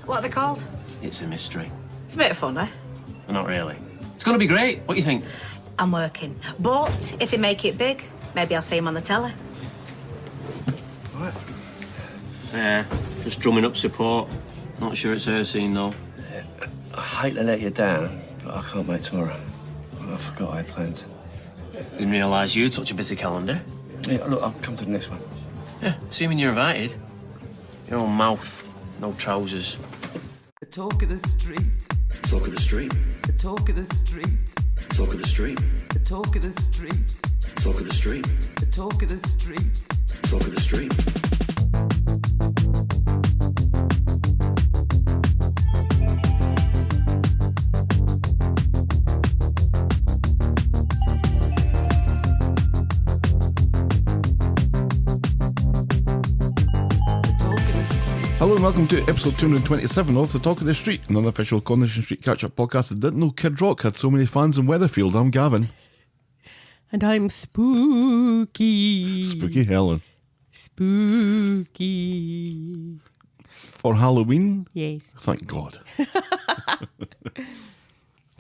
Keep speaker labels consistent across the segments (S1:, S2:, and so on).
S1: What are they called?
S2: It's a mystery.
S1: It's a bit of fun, eh?
S2: Not really. It's going to be great. What do you think?
S1: I'm working. But if they make it big, maybe I'll see him on the telly.
S2: What? Yeah, just drumming up support. Not sure it's her scene, though.
S3: I hate to let you down, but I can't make tomorrow. I forgot I had plans.
S2: Didn't realise you had such a busy calendar.
S3: Yeah, look, I'll come to the next one.
S2: Yeah, assuming you're invited. Your own mouth, no trousers.
S4: The talk of the street.
S2: Talk of the street.
S4: The talk of the street.
S2: Talk of the street.
S4: The talk of the street.
S2: Talk of the street.
S4: The talk of the street.
S2: Talk of the street.
S5: Hello and welcome to episode 227 of The Talk of the Street, an unofficial Coronation Street catch-up podcast that didn't know Kid Rock had so many fans in Weatherfield. I'm Gavin.
S6: And I'm spooky.
S5: Spooky Helen.
S6: Spooky.
S5: For Halloween?
S6: Yes.
S5: Thank God.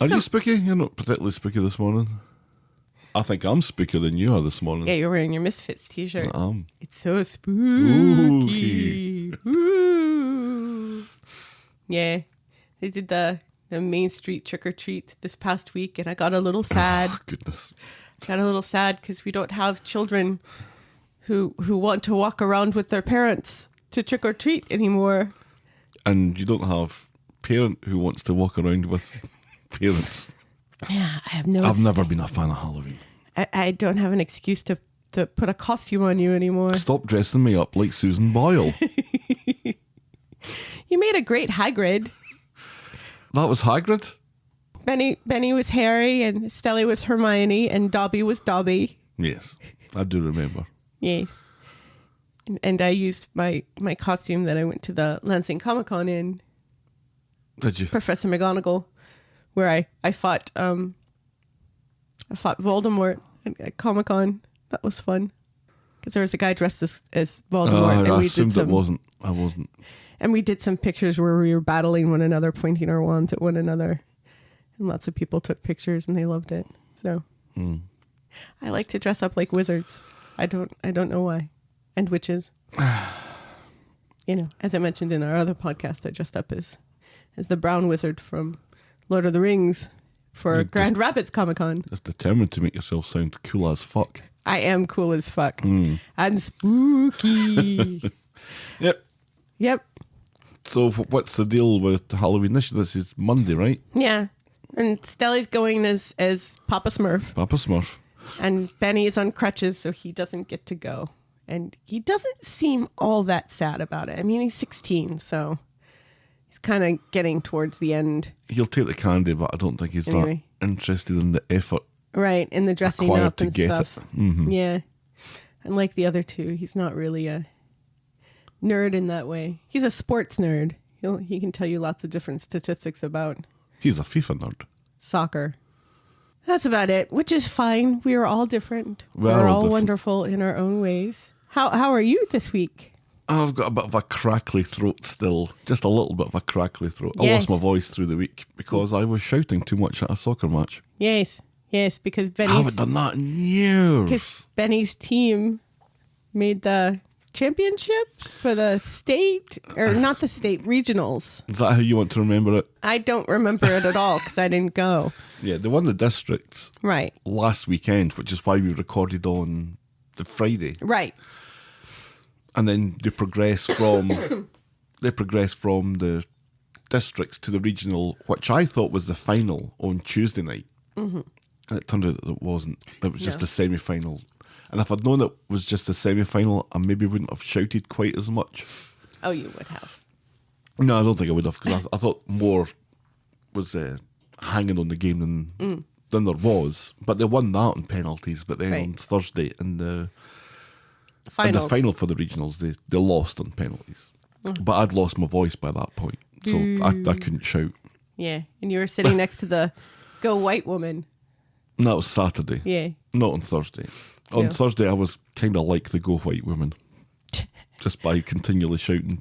S5: Are you spooky? You're not particularly spooky this morning. I think I'm spookier than you are this morning.
S6: Yeah, you're wearing your Misfits t-shirt. It's so
S5: Spooky.
S6: spooky. Ooh. Yeah. They did the Main Street trick-or-treat this past week, and I got a little sad.
S5: Oh, goodness.
S6: Got a little sad because we don't have children who want to walk around with their parents to trick-or-treat anymore.
S5: And you don't have parent who wants to walk around with parents.
S6: Yeah, I have no...
S5: I've never been a fan of Halloween.
S6: I don't have an excuse to put a costume on you anymore.
S5: Stop dressing me up like Susan Boyle.
S6: You made a great Hagrid.
S5: That was Hagrid?
S6: Benny was Harry, and Stelly was Hermione, and Dobby was Dobby.
S5: Yes, I do remember.
S6: Yes. And I used my costume that I went to the Lansing Comic-Con in.
S5: Did you?
S6: Professor McGonagall, where I fought Voldemort at Comic-Con. That was fun. Because there was a guy dressed as Voldemort.
S5: I assumed it wasn't. I wasn't.
S6: And we did some pictures where we were battling one another, pointing our wands at one another. And lots of people took pictures and they loved it. So I like to dress up like wizards. I don't know why. And witches. You know, as I mentioned in our other podcast, I dressed up as the brown wizard from Lord of the Rings for Grand Rapids Comic-Con.
S5: Just determined to make yourself sound cool as fuck.
S6: I am cool as fuck. And spooky. Yep.
S5: So what's the deal with Halloween this year? This is Monday, right?
S6: Yeah. And Stelly's going as Papa Smurf.
S5: Papa Smurf.
S6: And Benny is on crutches, so he doesn't get to go. And he doesn't seem all that sad about it. I mean, he's 16, so he's kind of getting towards the end.
S5: He'll take the candy, but I don't think he's that interested in the effort.
S6: Right, in the dressing
S5: required
S6: up
S5: to
S6: and
S5: get
S6: stuff.
S5: it. Mm-hmm.
S6: Yeah. And like the other two, he's not really a nerd in that way. He's a sports nerd. He can tell you lots of different statistics about
S5: He's a FIFA nerd.
S6: soccer. That's about it, which is fine. We are all different.
S5: We're all different.
S6: Wonderful in our own ways. How are you this week?
S5: I've got a bit of a crackly throat still. Just a little bit of a crackly throat. I
S6: Yes.
S5: lost my voice through the week because I was shouting too much at a soccer match.
S6: Yes, because
S5: I haven't done that in years.
S6: Benny's team made the championships for the state, or not the state, regionals.
S5: Is that how you want to remember it?
S6: I don't remember it at all because I didn't go.
S5: Yeah, they won the districts
S6: Right.
S5: last weekend, which is why we recorded on the Friday.
S6: Right.
S5: And then they progress from the districts to the regional, which I thought was the final on Tuesday night. Mm-hmm. And it turned out that it wasn't. It was just the semi-final. And if I'd known it was just the semi-final, I maybe wouldn't have shouted quite as much.
S6: Oh, you would have.
S5: No, I don't think I would have, because I thought more was hanging on the game than there was. But they won that on penalties. But then on Thursday in the final for the regionals, they lost on penalties. But I'd lost my voice by that point, so I couldn't shout.
S6: Yeah, and you were sitting next to the Go White woman.
S5: And that was Saturday.
S6: Yeah.
S5: Not on Thursday. On Thursday, I was kind of like the Go White woman, just by continually shouting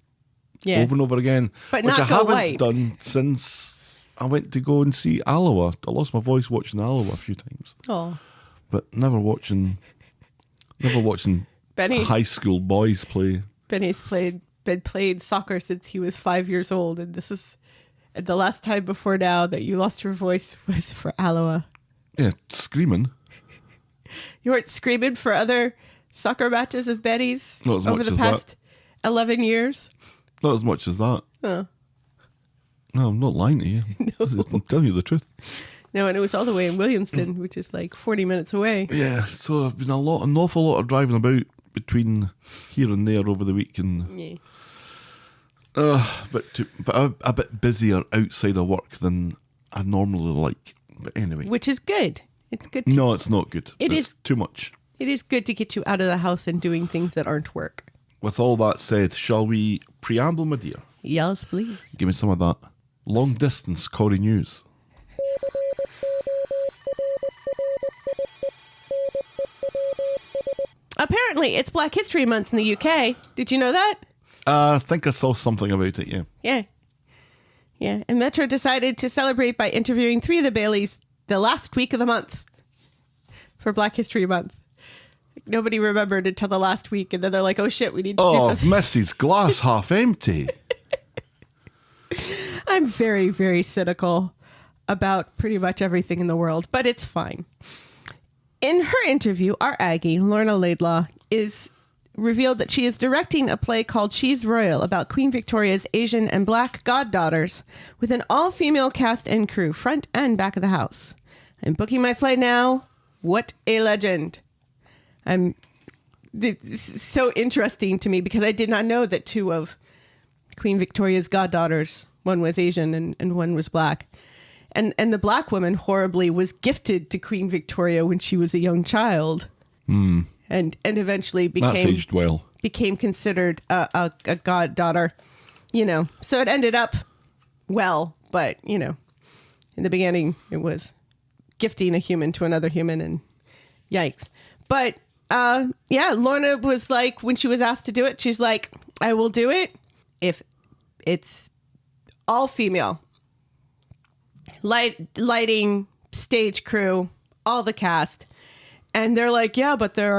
S6: Yeah.
S5: over and over again.
S6: But
S5: which
S6: not
S5: I
S6: go
S5: haven't
S6: white.
S5: done since I went to go and see Aloha. I lost my voice watching Aloha a few times.
S6: Oh,
S5: But never watching
S6: Benny.
S5: high school boys play.
S6: Benny's played soccer since he was 5 years old, and this is the last time before now that you lost your voice was for Aloha.
S5: Yeah, screaming.
S6: You weren't screaming for other soccer matches of Benny's
S5: Not as
S6: over
S5: much
S6: the
S5: as
S6: past 11 years?
S5: Not as much as that.
S6: Oh.
S5: No, I'm not lying to you. I'm telling you the truth.
S6: No, and it was all the way in Williamston, which is like 40 minutes away.
S5: Yeah, so I've been an awful lot of driving about between here and there over the week, and
S6: Yeah.
S5: but a bit busier outside of work than I normally like. But anyway,
S6: Which is good. It's good. To,
S5: no, it's not good. It's too much.
S6: It is good to get you out of the house and doing things that aren't work.
S5: With all that said, shall we preamble, my dear?
S6: Yes, please.
S5: Give me some of that long distance Corrie news.
S6: Apparently, it's Black History Month in the UK. Did you know that?
S5: I think I saw something about it. Yeah.
S6: Yeah. Yeah. And Metro decided to celebrate by interviewing 3 of the Baileys the last week of the month for Black History Month. Nobody remembered until the last week, and then they're like, oh shit, we need to do
S5: Oh,
S6: something.
S5: Mrs. Glass half empty.
S6: I'm very, very cynical about pretty much everything in the world, but it's fine. In her interview, our Aggie, Lorna Laidlaw, is revealed that she is directing a play called She's Royal about Queen Victoria's Asian and Black goddaughters with an all-female cast and crew, front and back of the house. I'm booking my flight now. What a legend. It's so interesting to me because I did not know that 2 of Queen Victoria's goddaughters, one was Asian and one was Black. And the Black woman horribly was gifted to Queen Victoria when she was a young child. And eventually
S5: That's aged well.
S6: became considered a goddaughter, you know. So it ended up well, but, you know, in the beginning it was gifting a human to another human, and yikes. But yeah, Lorna was like, when she was asked to do it, she's like, I will do it if it's all female. Lighting, stage crew, all the cast. And they're like, yeah, but there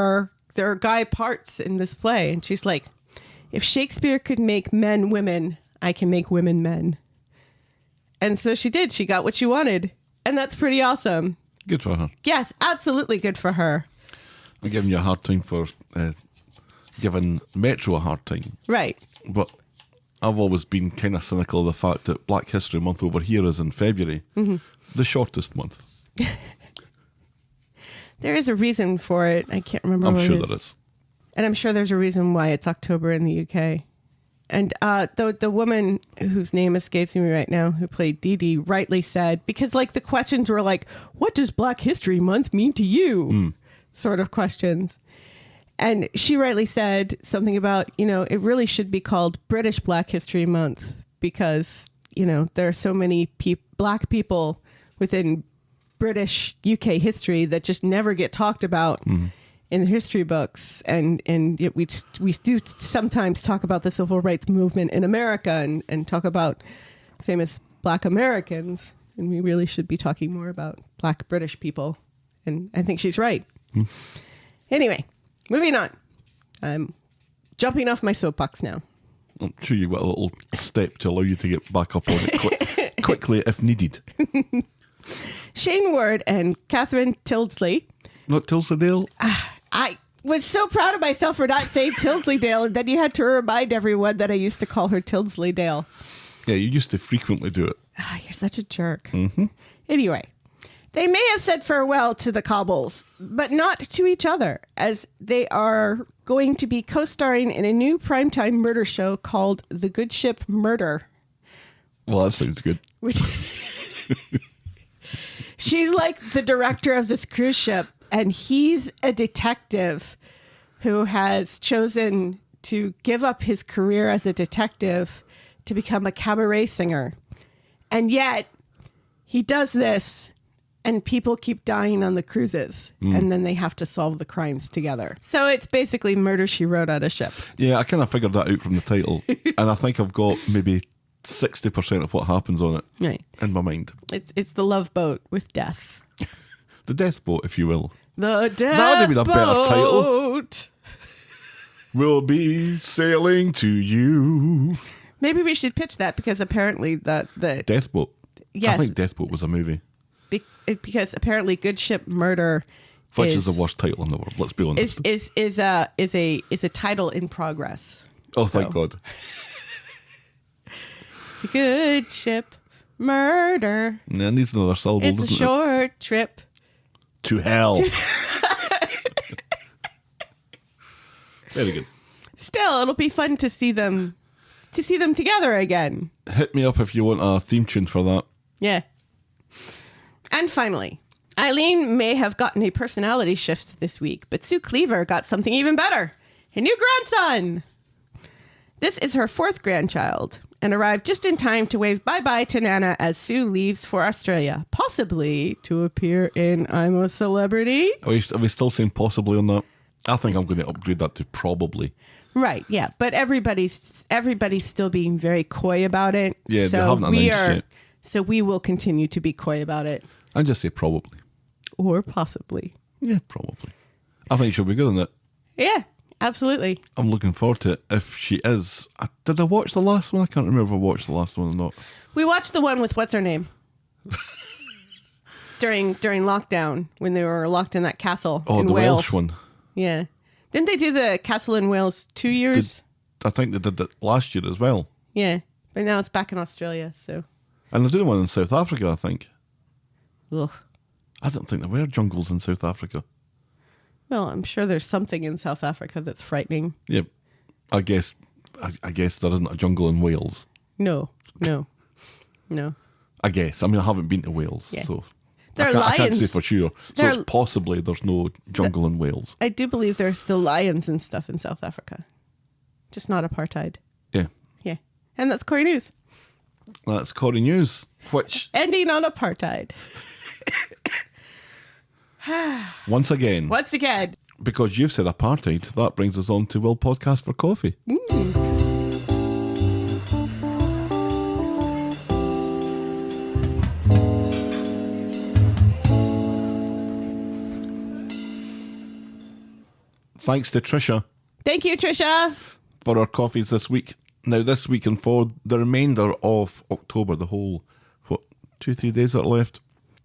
S6: are guy parts in this play. And she's like, if Shakespeare could make men women, I can make women men. And so she did. She got what she wanted. And that's pretty awesome.
S5: Good for her.
S6: Yes, absolutely good for her.
S5: I'm giving you a hard time for giving Metro a hard time.
S6: Right.
S5: But I've always been kind of cynical of the fact that Black History Month over here is in February, the shortest month.
S6: There is a reason for it. I can't remember
S5: I'm
S6: what
S5: sure
S6: it is.
S5: there is.
S6: And I'm sure there's a reason why it's October in the UK. And the woman whose name escapes me right now, who played Dee Dee, rightly said, because like the questions were like, what does Black History Month mean to you? Sort of questions. And she rightly said something about, you know, it really should be called British Black History Month because, you know, there are so many Black people within British UK history that just never get talked about in the history books. And yet we do sometimes talk about the civil rights movement in America and talk about famous Black Americans. And we really should be talking more about Black British people. And I think she's right. Anyway, moving on. I'm jumping off my soapbox now.
S5: I'm sure you've got a little step to allow you to get back up on it quickly if needed.
S6: Shane Ward and Catherine Tildesley.
S5: Not Tilsdale?
S6: I was so proud of myself for not saying Tildesley-Dale, and then you had to remind everyone that I used to call her Tildesley-Dale.
S5: Yeah, you used to frequently do it.
S6: You're such a jerk. Anyway, they may have said farewell to the Cobbles, but not to each other, as they are going to be co-starring in a new primetime murder show called The Good Ship Murder.
S5: Well, that sounds good.
S6: Which she's like the director of this cruise ship, and he's a detective who has chosen to give up his career as a detective to become a cabaret singer. And yet he does this and people keep dying on the cruises, and then they have to solve the crimes together. So it's basically Murder, She Wrote on a ship.
S5: Yeah, I kind of figured that out from the title. And I think I've got maybe 60% of what happens on it
S6: Right.
S5: in my mind.
S6: It's the love boat with death.
S5: The Death Boat, if you will.
S6: The death
S5: That'd be a better title.
S6: boat.
S5: We'll be sailing to you.
S6: Maybe we should pitch that because apparently the
S5: Death Boat.
S6: Yes.
S5: I think Death Boat was a movie.
S6: because apparently Good Ship Murder
S5: Which is the worst title in the world, let's be honest.
S6: Is a title in progress.
S5: Oh, thank God.
S6: It's a Good Ship Murder.
S5: And it needs another syllable,
S6: It's a
S5: doesn't it?
S6: short trip.
S5: To hell. Very good.
S6: Still, it'll be fun to see them together again.
S5: Hit me up if you want a theme tune for that.
S6: Yeah. And finally, Eileen may have gotten a personality shift this week, but Sue Cleaver got something even better. A new grandson. This is her fourth grandchild and arrived just in time to wave bye-bye to Nana as Sue leaves for Australia, possibly to appear in I'm a Celebrity.
S5: Are we still saying possibly on that? I think I'm going to upgrade that to probably.
S6: Right, yeah, but everybody's still being very coy about it.
S5: Yeah, they haven't announced yet.
S6: So we will continue to be coy about it.
S5: And just say probably.
S6: Or possibly.
S5: Yeah, probably. I think she'll be good in it.
S6: Yeah, absolutely.
S5: I'm looking forward to it. If she is. Did I watch the last one? I can't remember if I watched the last one or not.
S6: We watched the one with what's her name? during lockdown when they were locked in that castle in
S5: the
S6: Wales.
S5: Welsh one.
S6: Yeah. Didn't they do the castle in Wales 2 years?
S5: I think they did that last year as well.
S6: Yeah. But now it's back in Australia, so.
S5: And they're doing one in South Africa, I think.
S6: Ugh.
S5: I don't think there were jungles in South Africa.
S6: Well, I'm sure there's something in South Africa that's frightening.
S5: Yeah. I guess there isn't a jungle in Wales.
S6: No.
S5: I guess. I mean, I haven't been to Wales,
S6: Yeah.
S5: so
S6: There are
S5: I can't
S6: lions.
S5: say for sure. So it's possibly there's no jungle in Wales.
S6: I do believe there are still lions and stuff in South Africa. Just not apartheid.
S5: Yeah.
S6: Yeah. And that's Corrie News.
S5: That's Corrie News, which,
S6: Ending on apartheid.
S5: once again, because you've said apartheid, that brings us on to Will Podcast for Coffee. Thanks to Trisha
S6: Thank you, Trisha.
S5: for our coffees this week. Now, this week and for the remainder of October, the whole, 2-3 days that are left,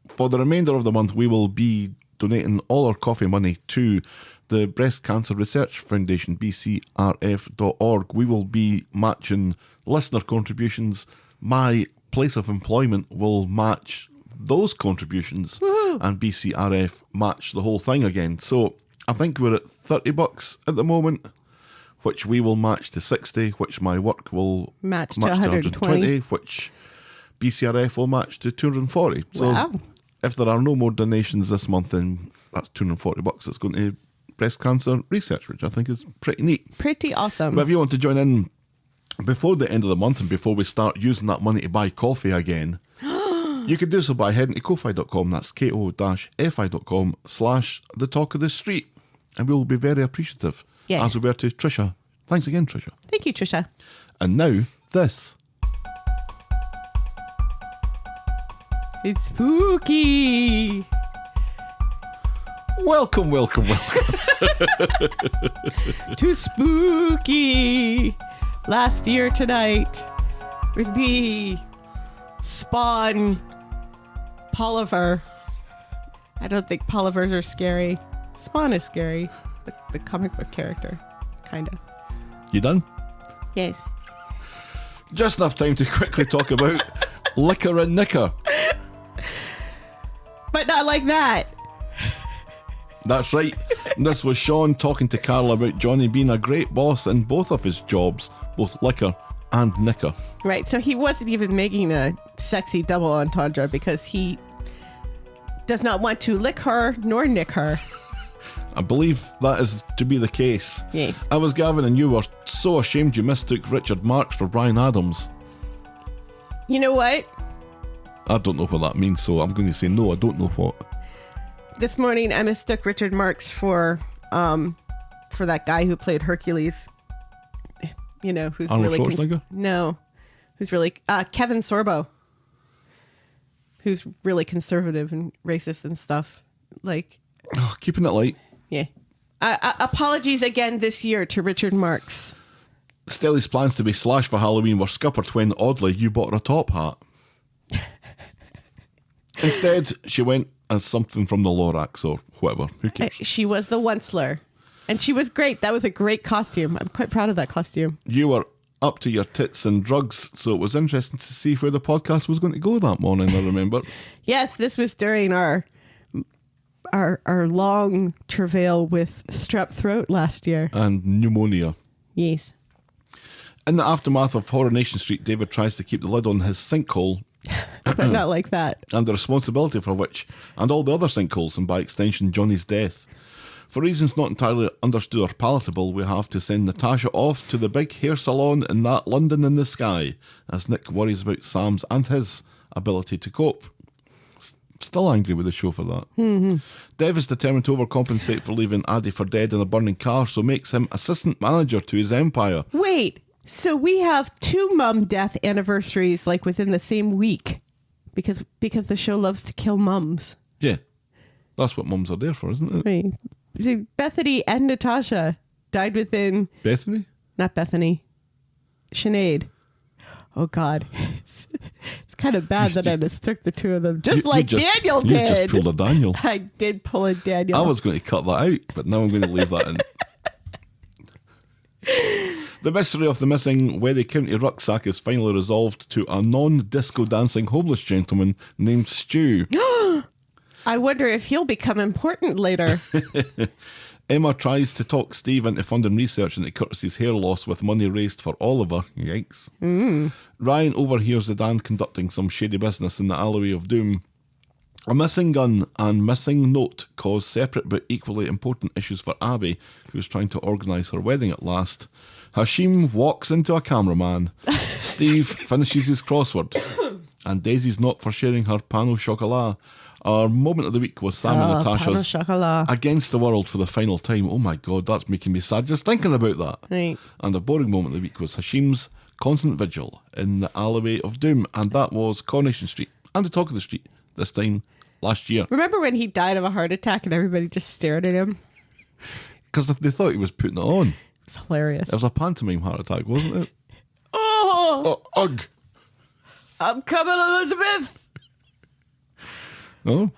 S5: for the remainder of the month, we will be donating all our coffee money to the Breast Cancer Research Foundation, bcrf.org. We will be matching listener contributions. My place of employment will match those contributions, and BCRF match the whole thing again. So I think we're at $30 at the moment, which we will match to 60, which my work will
S6: Match to 120,
S5: which BCRF will match to 240. So
S6: Wow.
S5: if there are no more donations this month, then that's $240 that's going to breast cancer research, which I think is pretty neat.
S6: Pretty awesome.
S5: But if you want to join in before the end of the month and before we start using that money to buy coffee again, you can do so by heading to ko-fi.com. That's ko-fi.com/the talk of the street. And we will be very appreciative,
S6: Yeah.
S5: as we were to Trisha. Thanks again, Trisha.
S6: Thank you, Trisha.
S5: And now, this.
S6: It's spooky.
S5: Welcome.
S6: To spooky. Last year tonight with me, Spawn, Polliver. I don't think Pollivers are scary. Spawn is scary. The comic book character. Kind of.
S5: You done?
S6: Yes.
S5: Just enough time to quickly talk about Liquor and Knicker.
S6: But not like that.
S5: That's right. This was Sean talking to Carl about Johnny being a great boss in both of his jobs, both Liquor and Knicker.
S6: Right, so he wasn't even making a sexy double entendre because he does not want to lick her nor nick her.
S5: I believe that is to be the case.
S6: Yeah.
S5: I was Gavin and you were so ashamed you mistook Richard Marx for Bryan Adams.
S6: You know what?
S5: I don't know what that means, so I'm going to say no, I don't know what.
S6: This morning, I mistook Richard Marx for that guy who played Hercules. You know, who's
S5: Arnold
S6: really
S5: Schwarzenegger?
S6: no, who's really Kevin Sorbo, who's really conservative and racist and stuff. Like,
S5: Oh, keeping it light.
S6: yeah. Apologies again this year to Richard Marx.
S5: Stelly's plans to be Slash for Halloween were scuppered when, oddly, you bought her a top hat. Instead, she went as something from the Lorax or whatever. Who cares?
S6: She was the Onceler. And she was great. That was a great costume. I'm quite proud of that costume.
S5: You were up to your tits in drugs, so it was interesting to see where the podcast was going to go that morning, I remember.
S6: Yes, this was during our long travail with strep throat last year.
S5: And pneumonia.
S6: Yes.
S5: In the aftermath of Coronation Street, David tries to keep the lid on his sinkhole,
S6: But not like that.
S5: and the responsibility for which, and all the other sinkholes, and by extension Johnny's death. For reasons not entirely understood or palatable, we have to send Natasha off to the big hair salon in that London in the sky, as Nick worries about Sam's and his ability to cope. Still angry with the show for that. Mm-hmm. Dev is determined to overcompensate for leaving Aadi for dead in a burning car, so makes him assistant manager to his empire.
S6: Wait, so we have 2 mum death anniversaries like within the same week because the show loves to kill mums.
S5: Yeah, that's what mums are there for, isn't it?
S6: Right. See, Bethany and Natasha died within...
S5: Bethany?
S6: Not Bethany. Sinead. Oh, God. It's kind of bad that I mistook the two of them, just like Daniel
S5: You
S6: did.
S5: just pulled a Daniel.
S6: I did pull a Daniel.
S5: I was going to cut that out, but now I'm going to leave that in. The mystery of the missing Weathy County rucksack is finally resolved to a non-disco dancing homeless gentleman named Stu.
S6: I wonder if he'll become important later.
S5: Emma tries to talk Steve into funding research into Curtis's hair loss with money raised for Oliver. Yikes. Ryan overhears the Dan conducting some shady business in the alleyway of doom. A missing gun and missing note cause separate but equally important issues for Abby, who's trying to organise her wedding at last. Hashim walks into a cameraman. Steve finishes his crossword. And Daisy's not for sharing her pain au chocolat. Our moment of the week was Sam and Natasha's
S6: chocolat.
S5: Against the World for the final time. Oh my God, that's making me sad just thinking about that.
S6: Right.
S5: And the boring moment of the week was Hashim's constant vigil in the alleyway of doom. And that was Coronation Street and the talk of the street, this time last year.
S6: Remember when he died of a heart attack and everybody just stared at him?
S5: Because they thought he was putting it on.
S6: It's hilarious.
S5: It was a pantomime heart attack, wasn't it?
S6: Oh,
S5: Ugh.
S6: I'm coming, Elizabeth.
S5: Oh,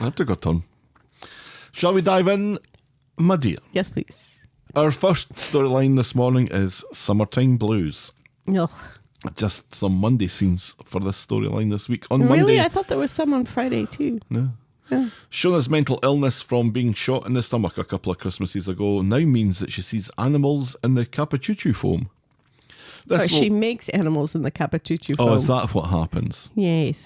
S5: that took a turn. Shall we dive in, my dear?
S6: Yes, please.
S5: Our first storyline this morning is Summertime Blues.
S6: Ugh.
S5: Just some Monday scenes for this storyline this week. On
S6: Really?
S5: Monday,
S6: I thought there was some on Friday, too.
S5: no.
S6: Yeah.
S5: Shona's mental illness from being shot in the stomach a couple of Christmases ago now means that she sees animals in the capuchuchu foam.
S6: Or
S5: This
S6: she
S5: will-
S6: makes animals in the capuchuchu
S5: Oh,
S6: foam.
S5: is that what happens?
S6: Yes.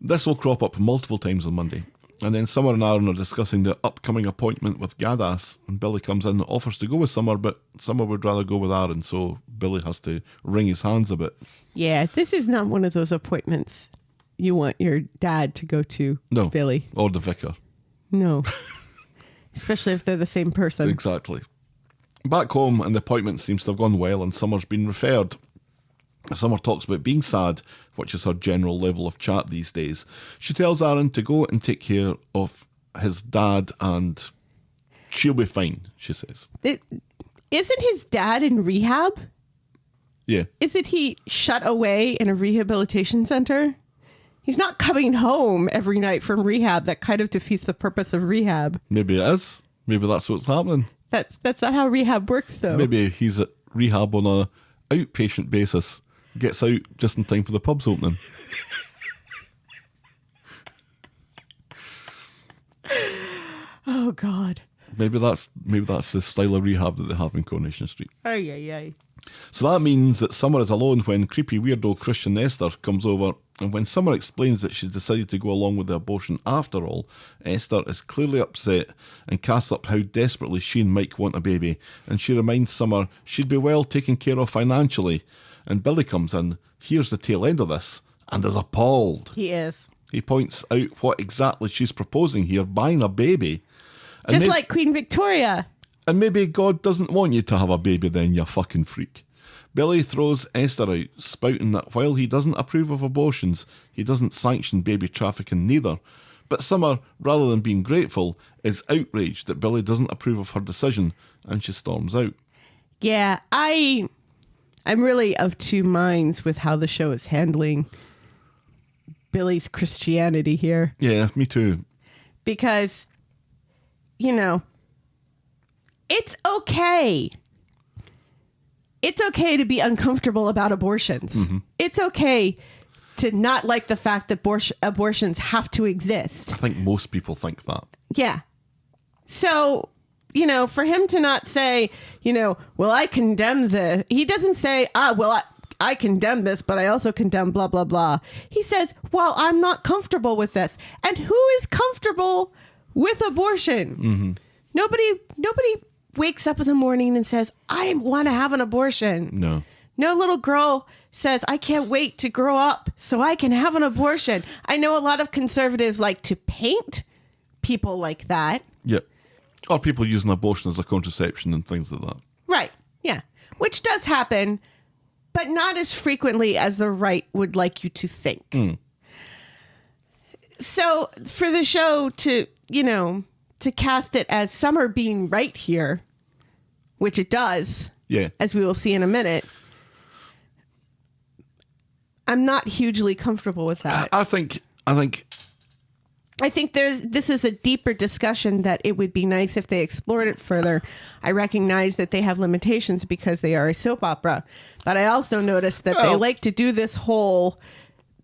S5: This will crop up multiple times on Monday. And then Summer and Aaron are discussing the upcoming appointment with Gadas. And Billy comes in and offers to go with Summer, but Summer would rather go with Aaron, so Billy has to wring his hands a bit.
S6: Yeah, this is not one of those appointments you want your dad to go to,
S5: No.
S6: Billy.
S5: Or the vicar.
S6: No. Especially if they're the same person.
S5: Exactly. Back home, and the appointment seems to have gone well, and Summer's been referred. Summer talks about being sad, which is her general level of chat these days. She tells Aaron to go and take care of his dad, and she'll be fine, she says.
S6: Isn't his dad in rehab?
S5: Yeah.
S6: Isn't he shut away in a rehabilitation center? He's not coming home every night from rehab. That kind of defeats the purpose of rehab.
S5: Maybe it is. Maybe that's what's happening.
S6: That's not how rehab works, though.
S5: Maybe he's at rehab on a outpatient basis. Gets out just in time for the pubs opening.
S6: Oh, God.
S5: Maybe that's the style of rehab that they have in Coronation Street.
S6: Ay, ay, ay.
S5: So that means that Summer is alone when creepy weirdo Christian Esther comes over, and when Summer explains that she's decided to go along with the abortion after all, Esther is clearly upset and casts up how desperately she and Mike want a baby, and she reminds Summer she'd be well taken care of financially. And Billy comes in, hears the tail end of this, and is appalled.
S6: He is.
S5: He points out what exactly she's proposing here, buying a baby. And
S6: Just like Queen Victoria.
S5: And maybe God doesn't want you to have a baby then, you fucking freak. Billy throws Esther out, spouting that while he doesn't approve of abortions, he doesn't sanction baby trafficking neither. But Summer, rather than being grateful, is outraged that Billy doesn't approve of her decision, and she storms out.
S6: Yeah, I'm really of two minds with how the show is handling Billy's Christianity here.
S5: Yeah, me too.
S6: Because, you know, it's okay. It's okay to be uncomfortable about abortions. Mm-hmm. It's okay to not like the fact that abortions have to exist.
S5: I think most people think that.
S6: Yeah. So, you know, for him to not say, you know, well, I condemn this. He doesn't say, I condemn this, but I also condemn blah, blah, blah. He says, well, I'm not comfortable with this. And who is comfortable with abortion? Mm-hmm. Nobody wakes up in the morning and says, I want to have an abortion.
S5: No.
S6: No little girl says, I can't wait to grow up so I can have an abortion. I know a lot of conservatives like to paint people like that.
S5: Yep. Or people using abortion as a contraception and things like that.
S6: Right. Yeah. Which does happen, but not as frequently as the right would like you to think. Mm. So for the show to, you know, to cast it as Summer being right here, which it does,
S5: yeah,
S6: as we will see in a minute, I'm not hugely comfortable with that.
S5: I think
S6: this is a deeper discussion that it would be nice if they explored it further. I recognize that they have limitations because they are a soap opera, but I also noticed that they like to do this whole,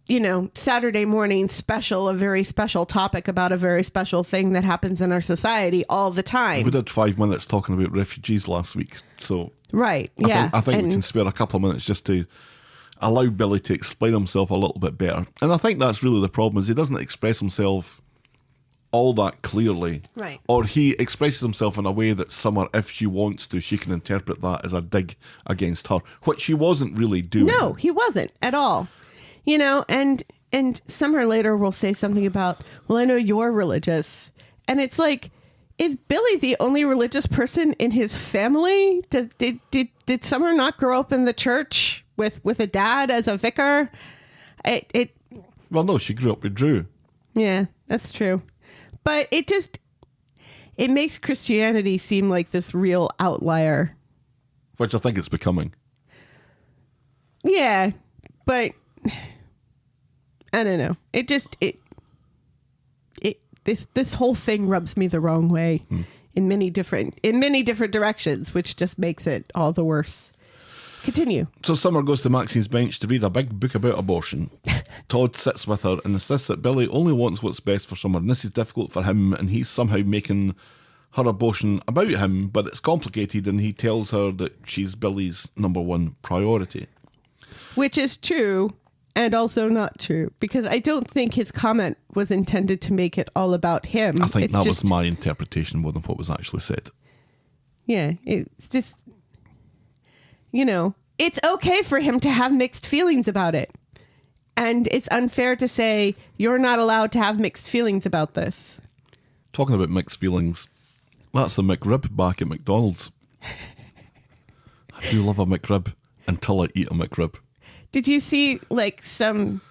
S6: you know, Saturday morning special, a very special topic about a very special thing that happens in our society all the time.
S5: We did 5 minutes talking about refugees last week, so
S6: right,
S5: I think we can spare a couple of minutes just to allow Billy to explain himself a little bit better. And I think that's really the problem, is he doesn't express himself all that clearly.
S6: Right.
S5: Or he expresses himself in a way that Summer, if she wants to, she can interpret that as a dig against her, which she wasn't really doing.
S6: No, he wasn't at all. You know, and Summer later will say something about, well, I know you're religious. And it's like, is Billy the only religious person in his family? Did Summer not grow up in the church with a dad as a vicar?
S5: Well, no, she grew up with Drew.
S6: Yeah, that's true. But it makes Christianity seem like this real outlier.
S5: Which I think it's becoming.
S6: Yeah, but I don't know. This whole thing rubs me the wrong way in many different directions, which just makes it all the worse. Continue.
S5: So Summer goes to Maxine's bench to read a big book about abortion. Todd sits with her and insists that Billy only wants what's best for Summer, and this is difficult for him, and he's somehow making her abortion about him, but it's complicated, and he tells her that she's Billy's number one priority.
S6: Which is true, and also not true, because I don't think his comment was intended to make it all about him.
S5: I think that was my interpretation more than what was actually said.
S6: Yeah, it's just, you know, it's okay for him to have mixed feelings about it. And it's unfair to say you're not allowed to have mixed feelings about this.
S5: Talking about mixed feelings, that's a McRib back at McDonald's. I do love a McRib until I eat a McRib.
S6: Did you see, like, some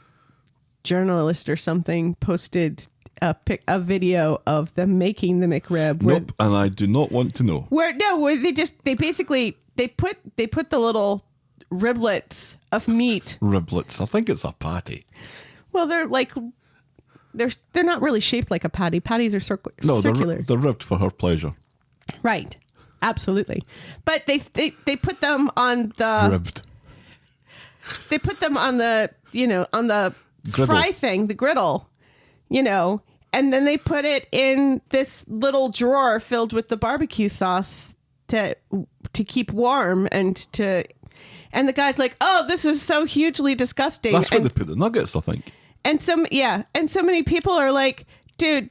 S6: journalist or something posted a video of them making the McRib?
S5: Nope, and I do not want to know.
S6: Where they basically put the little riblets of meat.
S5: Riblets. I think it's a patty.
S6: Well, they're like they're not really shaped like a patty. Patties are circular.
S5: No, they're ribbed for her pleasure.
S6: Right. Absolutely. But they put them on the
S5: ribbed.
S6: They put them on the, you know, on the
S5: griddle.
S6: Fry thing, the griddle, you know, and then they put it in this little drawer filled with the barbecue sauce to keep warm and the guy's like, oh, this is so hugely disgusting.
S5: That's where they put the nuggets, I think.
S6: And so many people are like, dude,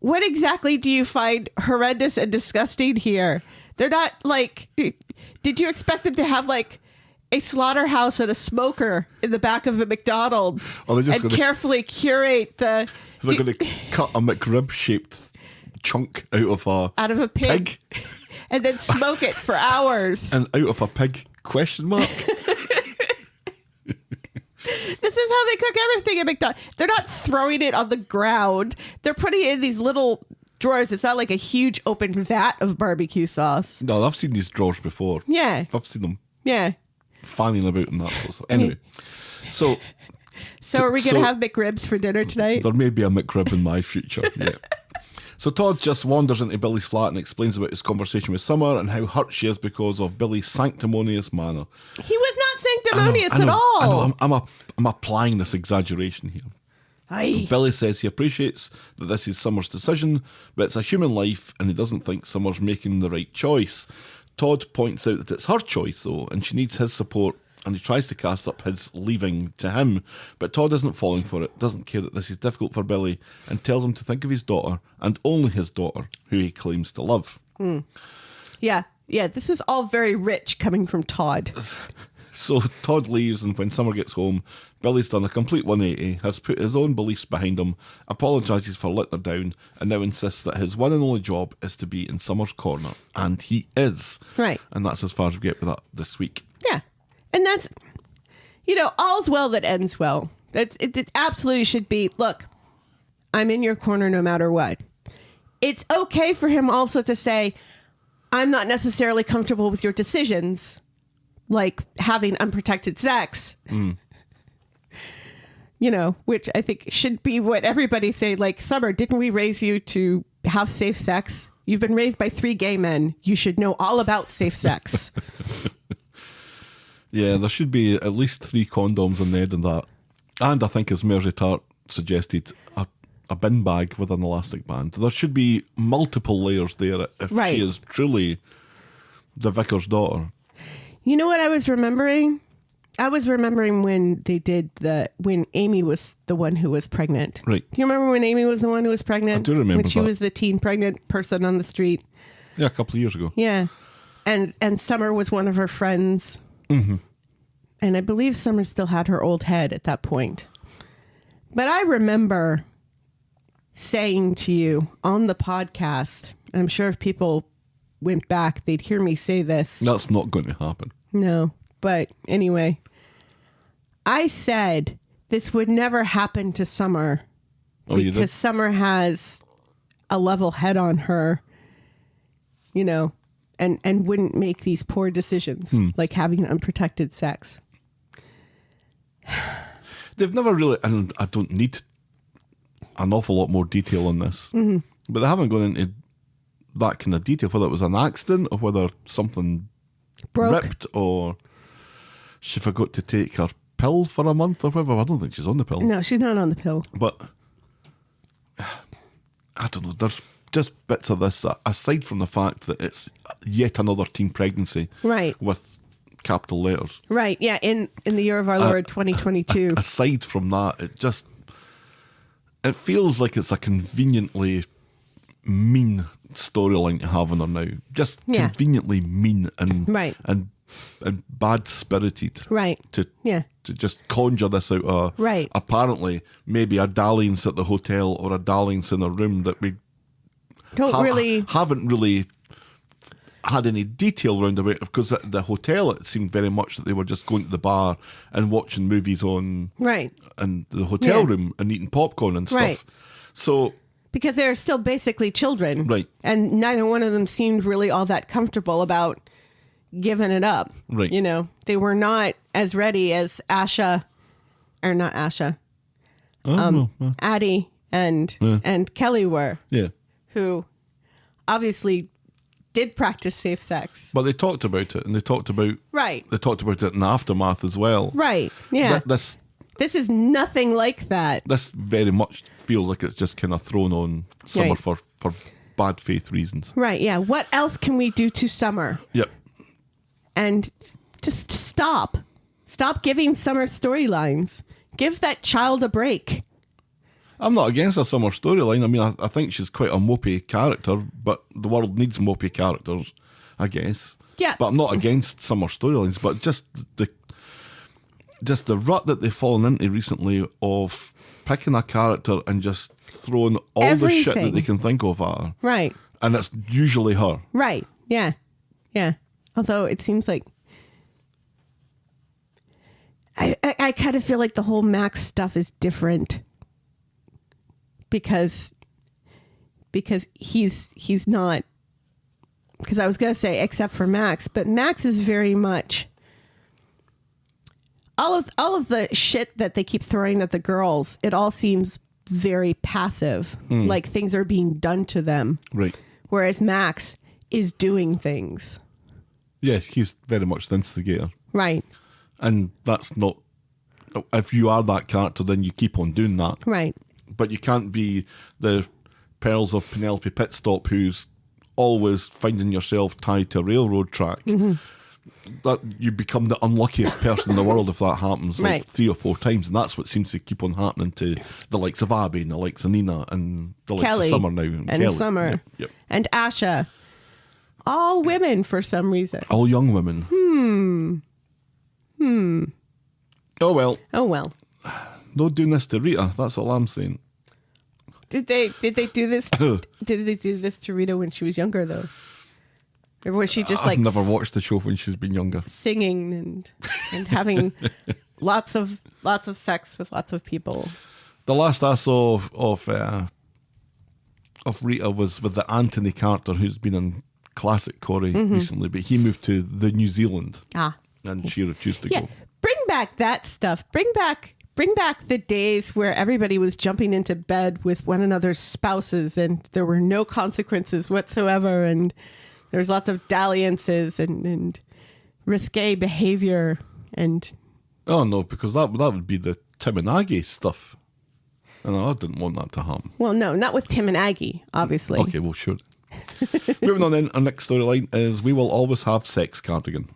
S6: what exactly do you find horrendous and disgusting here? They're not like, did you expect them to have like a slaughterhouse and a smoker in the back of a McDonald's
S5: Are they just
S6: and
S5: gonna-
S6: carefully curate the
S5: They're going to cut a McRib-shaped chunk out of a
S6: pig and then smoke it for hours.
S5: And out of a pig, question mark?
S6: This is how they cook everything at McDonald's. They're not throwing it on the ground. They're putting it in these little drawers. It's not like a huge open vat of barbecue sauce.
S5: No, I've seen these drawers before.
S6: Yeah.
S5: I've seen them
S6: Yeah.
S5: fanning about and that sort of stuff. Anyway, so
S6: So are we going to
S5: so-
S6: have McRibs for dinner tonight?
S5: there may be a McRib in my future. Yeah. So Todd just wanders into Billy's flat and explains about his conversation with Summer and how hurt she is because of Billy's sanctimonious manner.
S6: He was not sanctimonious
S5: I know,
S6: at all.
S5: I know, I'm applying this exaggeration here.
S6: Aye.
S5: Billy says he appreciates that this is Summer's decision, but it's a human life and he doesn't think Summer's making the right choice. Todd points out that it's her choice though, and she needs his support, and he tries to cast up his leaving to him, but Todd isn't falling for it, doesn't care that this is difficult for Billy, and tells him to think of his daughter, and only his daughter, who he claims to love.
S6: Yeah. Yeah. This is all very rich coming from Todd.
S5: So Todd leaves, and when Summer gets home, Billy's done a complete 180, has put his own beliefs behind him, apologises for letting her down, and now insists that his one and only job is to be in Summer's corner. And he is.
S6: Right.
S5: And that's as far as we get with that this week.
S6: Yeah. And that's, all's well that ends well. It absolutely should be, look, I'm in your corner no matter what. It's okay for him also to say, I'm not necessarily comfortable with your decisions, like having unprotected sex. Which I think should be what everybody say, like, Summer, didn't we raise you to have safe sex? You've been raised by 3 gay men. You should know all about safe sex.
S5: Yeah, there should be at least 3 condoms in there than that. And I think, as Mersey Tart suggested, a bin bag with an elastic band. There should be multiple layers there if
S6: Right.
S5: she is truly the vicar's daughter.
S6: You know what I was remembering? I was remembering when they did when Amy was the one who was pregnant.
S5: Right.
S6: Do you remember when Amy was the one who was pregnant?
S5: I do remember
S6: when she
S5: that.
S6: was the teen pregnant person on the street.
S5: Yeah, a couple of years ago.
S6: Yeah. And Summer was one of her friends. Mm-hmm. And I believe Summer still had her old head at that point. But I remember saying to you on the podcast, and I'm sure if people went back, they'd hear me say this.
S5: That's not going to happen.
S6: No. But anyway, I said this would never happen to Summer
S5: Oh, you
S6: because
S5: did?
S6: Summer has a level head on her, and wouldn't make these poor decisions like having unprotected sex.
S5: They've never really, and I don't need an awful lot more detail on this, but they haven't gone into that kind of detail, whether it was an accident or whether something
S6: Broke.
S5: ripped or she forgot to take her pill for a month or whatever. I don't think she's on the pill.
S6: No, she's not on the pill.
S5: But I don't know, there's just bits of this that, aside from the fact that it's yet another teen pregnancy
S6: Right.
S5: with capital letters,
S6: Right. Yeah. In the year of our Lord 2022.
S5: aside from that, it feels like it's a conveniently mean storyline to have on her now. Just
S6: Yeah.
S5: conveniently mean and
S6: Right.
S5: and bad spirited.
S6: Right.
S5: To just conjure this out of
S6: Right.
S5: apparently maybe a dalliance at the hotel or a dalliance in a room that we haven't really had any detail around about, because at the hotel it seemed very much that they were just going to the bar and watching movies on
S6: Right.
S5: in the hotel
S6: Yeah.
S5: room and eating popcorn and stuff.
S6: Right.
S5: So
S6: Because they're still basically children.
S5: Right.
S6: And neither one of them seemed really all that comfortable about giving it up.
S5: Right.
S6: They were not as ready as Asha, or not Asha, Aadi and Kelly were,
S5: yeah.
S6: who obviously did practice safe sex.
S5: But they talked about it, and they talked about
S6: Right.
S5: it in the aftermath as well.
S6: Right. Yeah.
S5: This
S6: This is nothing like that.
S5: this very much feels like it's just kind of thrown on Summer
S6: Right.
S5: for bad faith reasons.
S6: Right. Yeah. What else can we do to Summer?
S5: Yep.
S6: And just stop. Stop giving Summer storylines. Give that child a break.
S5: I'm not against a Summer storyline. I mean, I think she's quite a mopey character, but the world needs mopey characters, I guess.
S6: Yeah.
S5: But I'm not against summer storylines, but just the rut that they've fallen into recently of picking a character and just throwing all the shit that
S6: Everything.
S5: they can think of at her.
S6: Right.
S5: And it's usually her.
S6: Right. Yeah. Yeah. Although it seems like I kind of feel like the whole Max stuff is different because he's not, because I was going to say except for Max, but Max is very much all of the shit that they keep throwing at the girls. It all seems very passive, like things are being done to them.
S5: Right.
S6: Whereas Max is doing things.
S5: Yeah, he's very much the instigator.
S6: Right.
S5: And that's not, if you are that character, then you keep on doing that.
S6: Right.
S5: But you can't be the Pearls of Penelope Pitstop who's always finding yourself tied to a railroad track. That you become the unluckiest person in the world if that happens like
S6: Right.
S5: 3 or 4 times, and that's what seems to keep on happening to the likes of Abby and the likes of Nina and the likes
S6: Kelly
S5: of Summer now and Kelly.
S6: Summer
S5: Yep, yep.
S6: and Asha. All women for some reason.
S5: All young women. Oh well,
S6: Oh well.
S5: no doing this to Rita. That's all I'm saying.
S6: Did they do this? Did they do this to Rita when she was younger though? Or was she just
S5: I've
S6: like
S5: never watched the show when she's been younger.
S6: singing and having lots of sex with lots of people?
S5: The last I saw of Rita was with the Anthony Carter, who's been in classic Corrie recently, but he moved to the New Zealand and she refused to
S6: Yeah.
S5: go.
S6: Bring back that stuff. Bring back the days where everybody was jumping into bed with one another's spouses and there were no consequences whatsoever, and there's lots of dalliances and risque behavior and
S5: Oh no, because that would be the Tim and Aggie stuff. And I didn't want that to happen.
S6: well, no, not with Tim and Aggie, obviously.
S5: Okay, well, sure. Moving on then, our next storyline is We Will Always Have Sex, Cardigan.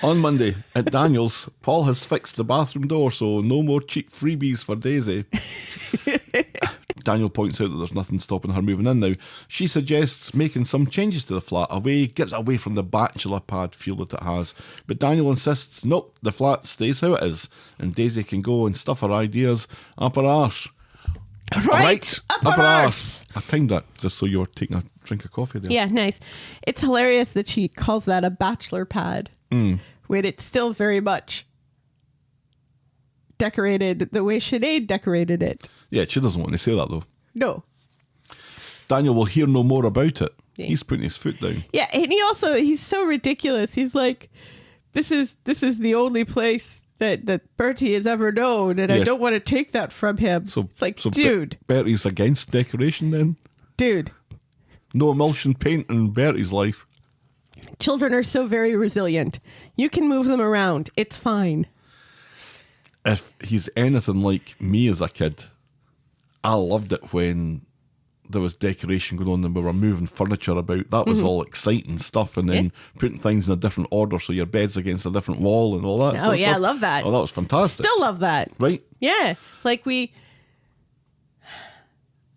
S5: On Monday, at Daniel's, Paul has fixed the bathroom door, so no more cheap freebies for Daisy. Daniel points out that there's nothing stopping her moving in now. She suggests making some changes to the flat, gets away from the bachelor pad feel that it has. But Daniel insists, nope, the flat stays how it is, and Daisy can go and stuff her ideas up her arse.
S6: Right, up her arse.
S5: I timed that just so you were taking a drink of coffee there.
S6: Yeah, nice. It's hilarious that she calls that a bachelor pad when it's still very much decorated the way Sinead decorated it.
S5: Yeah, she doesn't want to say that though.
S6: No.
S5: Daniel will hear no more about it.
S6: Yeah.
S5: He's putting his foot down.
S6: Yeah, and he's so ridiculous. He's like, this is the only place that Bertie has ever known, and I
S5: Yeah.
S6: don't want to take that from him. It's like, dude.
S5: Bertie's against decoration then?
S6: Dude.
S5: No emulsion paint in Bertie's life.
S6: Children are so very resilient. You can move them around. It's fine.
S5: If he's anything like me as a kid, I loved it when there was decoration going on and we were moving furniture about. That was all exciting stuff, and then putting things in a different order so your bed's against a different wall and all that.
S6: Oh,
S5: sort of
S6: yeah, I
S5: stuff.
S6: love that.
S5: Oh, that was fantastic.
S6: Still love that.
S5: Right?
S6: Yeah. Like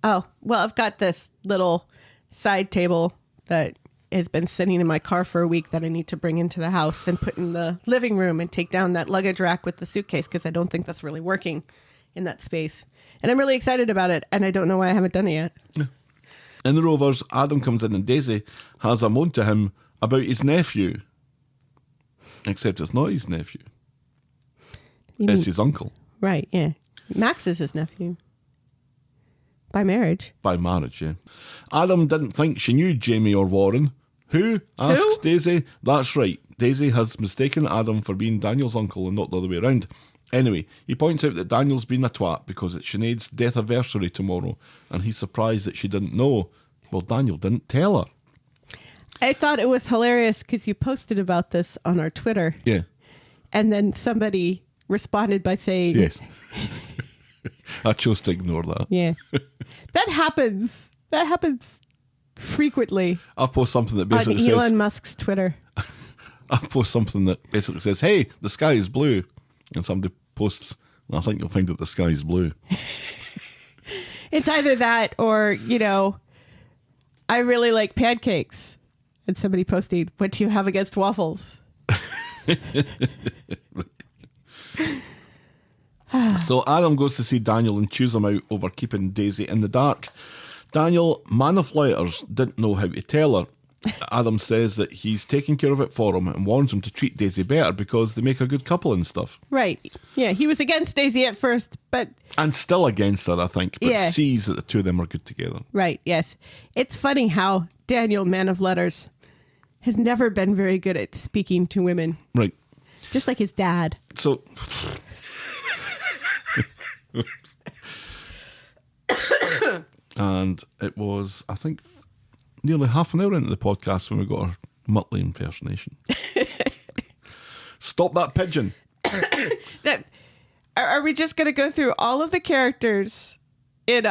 S6: I've got this little side table that has been sitting in my car for a week that I need to bring into the house and put in the living room and take down that luggage rack with the suitcase because I don't think that's really working in that space. And I'm really excited about it, and I don't know why I haven't done it yet.
S5: In the Rovers, Adam comes in and Daisy has a moan to him about his nephew. Except it's not his nephew. It's his uncle.
S6: Right, yeah. Max is his nephew. By marriage.
S5: By marriage, yeah. Adam didn't think she knew Jamie or Warren. Who? Asks Daisy. That's right. Daisy has mistaken Adam for being Daniel's uncle and not the other way around. Anyway, he points out that Daniel's been a twat because it's Sinead's death anniversary tomorrow, and he's surprised that she didn't know. Well, Daniel didn't tell her.
S6: I thought it was hilarious because you posted about this on our Twitter.
S5: Yeah.
S6: And then somebody responded by saying...
S5: Yes. I chose to ignore that.
S6: Yeah. That happens. That happens frequently
S5: I've posted something that
S6: on
S5: basically
S6: Elon
S5: says...
S6: Musk's Twitter.
S5: I've posted something that basically says, hey, the sky is blue. And somebody posts, and I think you'll find that the sky is blue.
S6: It's either that or, I really like pancakes. And somebody posted, "What do you have against waffles?"
S5: So Adam goes to see Daniel and chews him out over keeping Daisy in the dark. Daniel, man of letters, didn't know how to tell her. Adam says that he's taking care of it for him and warns him to treat Daisy better because they make a good couple and stuff.
S6: Right. Yeah, he was against Daisy at first, but...
S5: And still against her, I think, but
S6: Yeah.
S5: sees that the two of them are good together.
S6: Right, yes. It's funny how Daniel, man of letters, has never been very good at speaking to women.
S5: Right.
S6: Just like his dad.
S5: So... And it was, I think, nearly half an hour into the podcast when we got our Muttley impersonation. Stop that pigeon.
S6: Are we just going to go through all of the characters in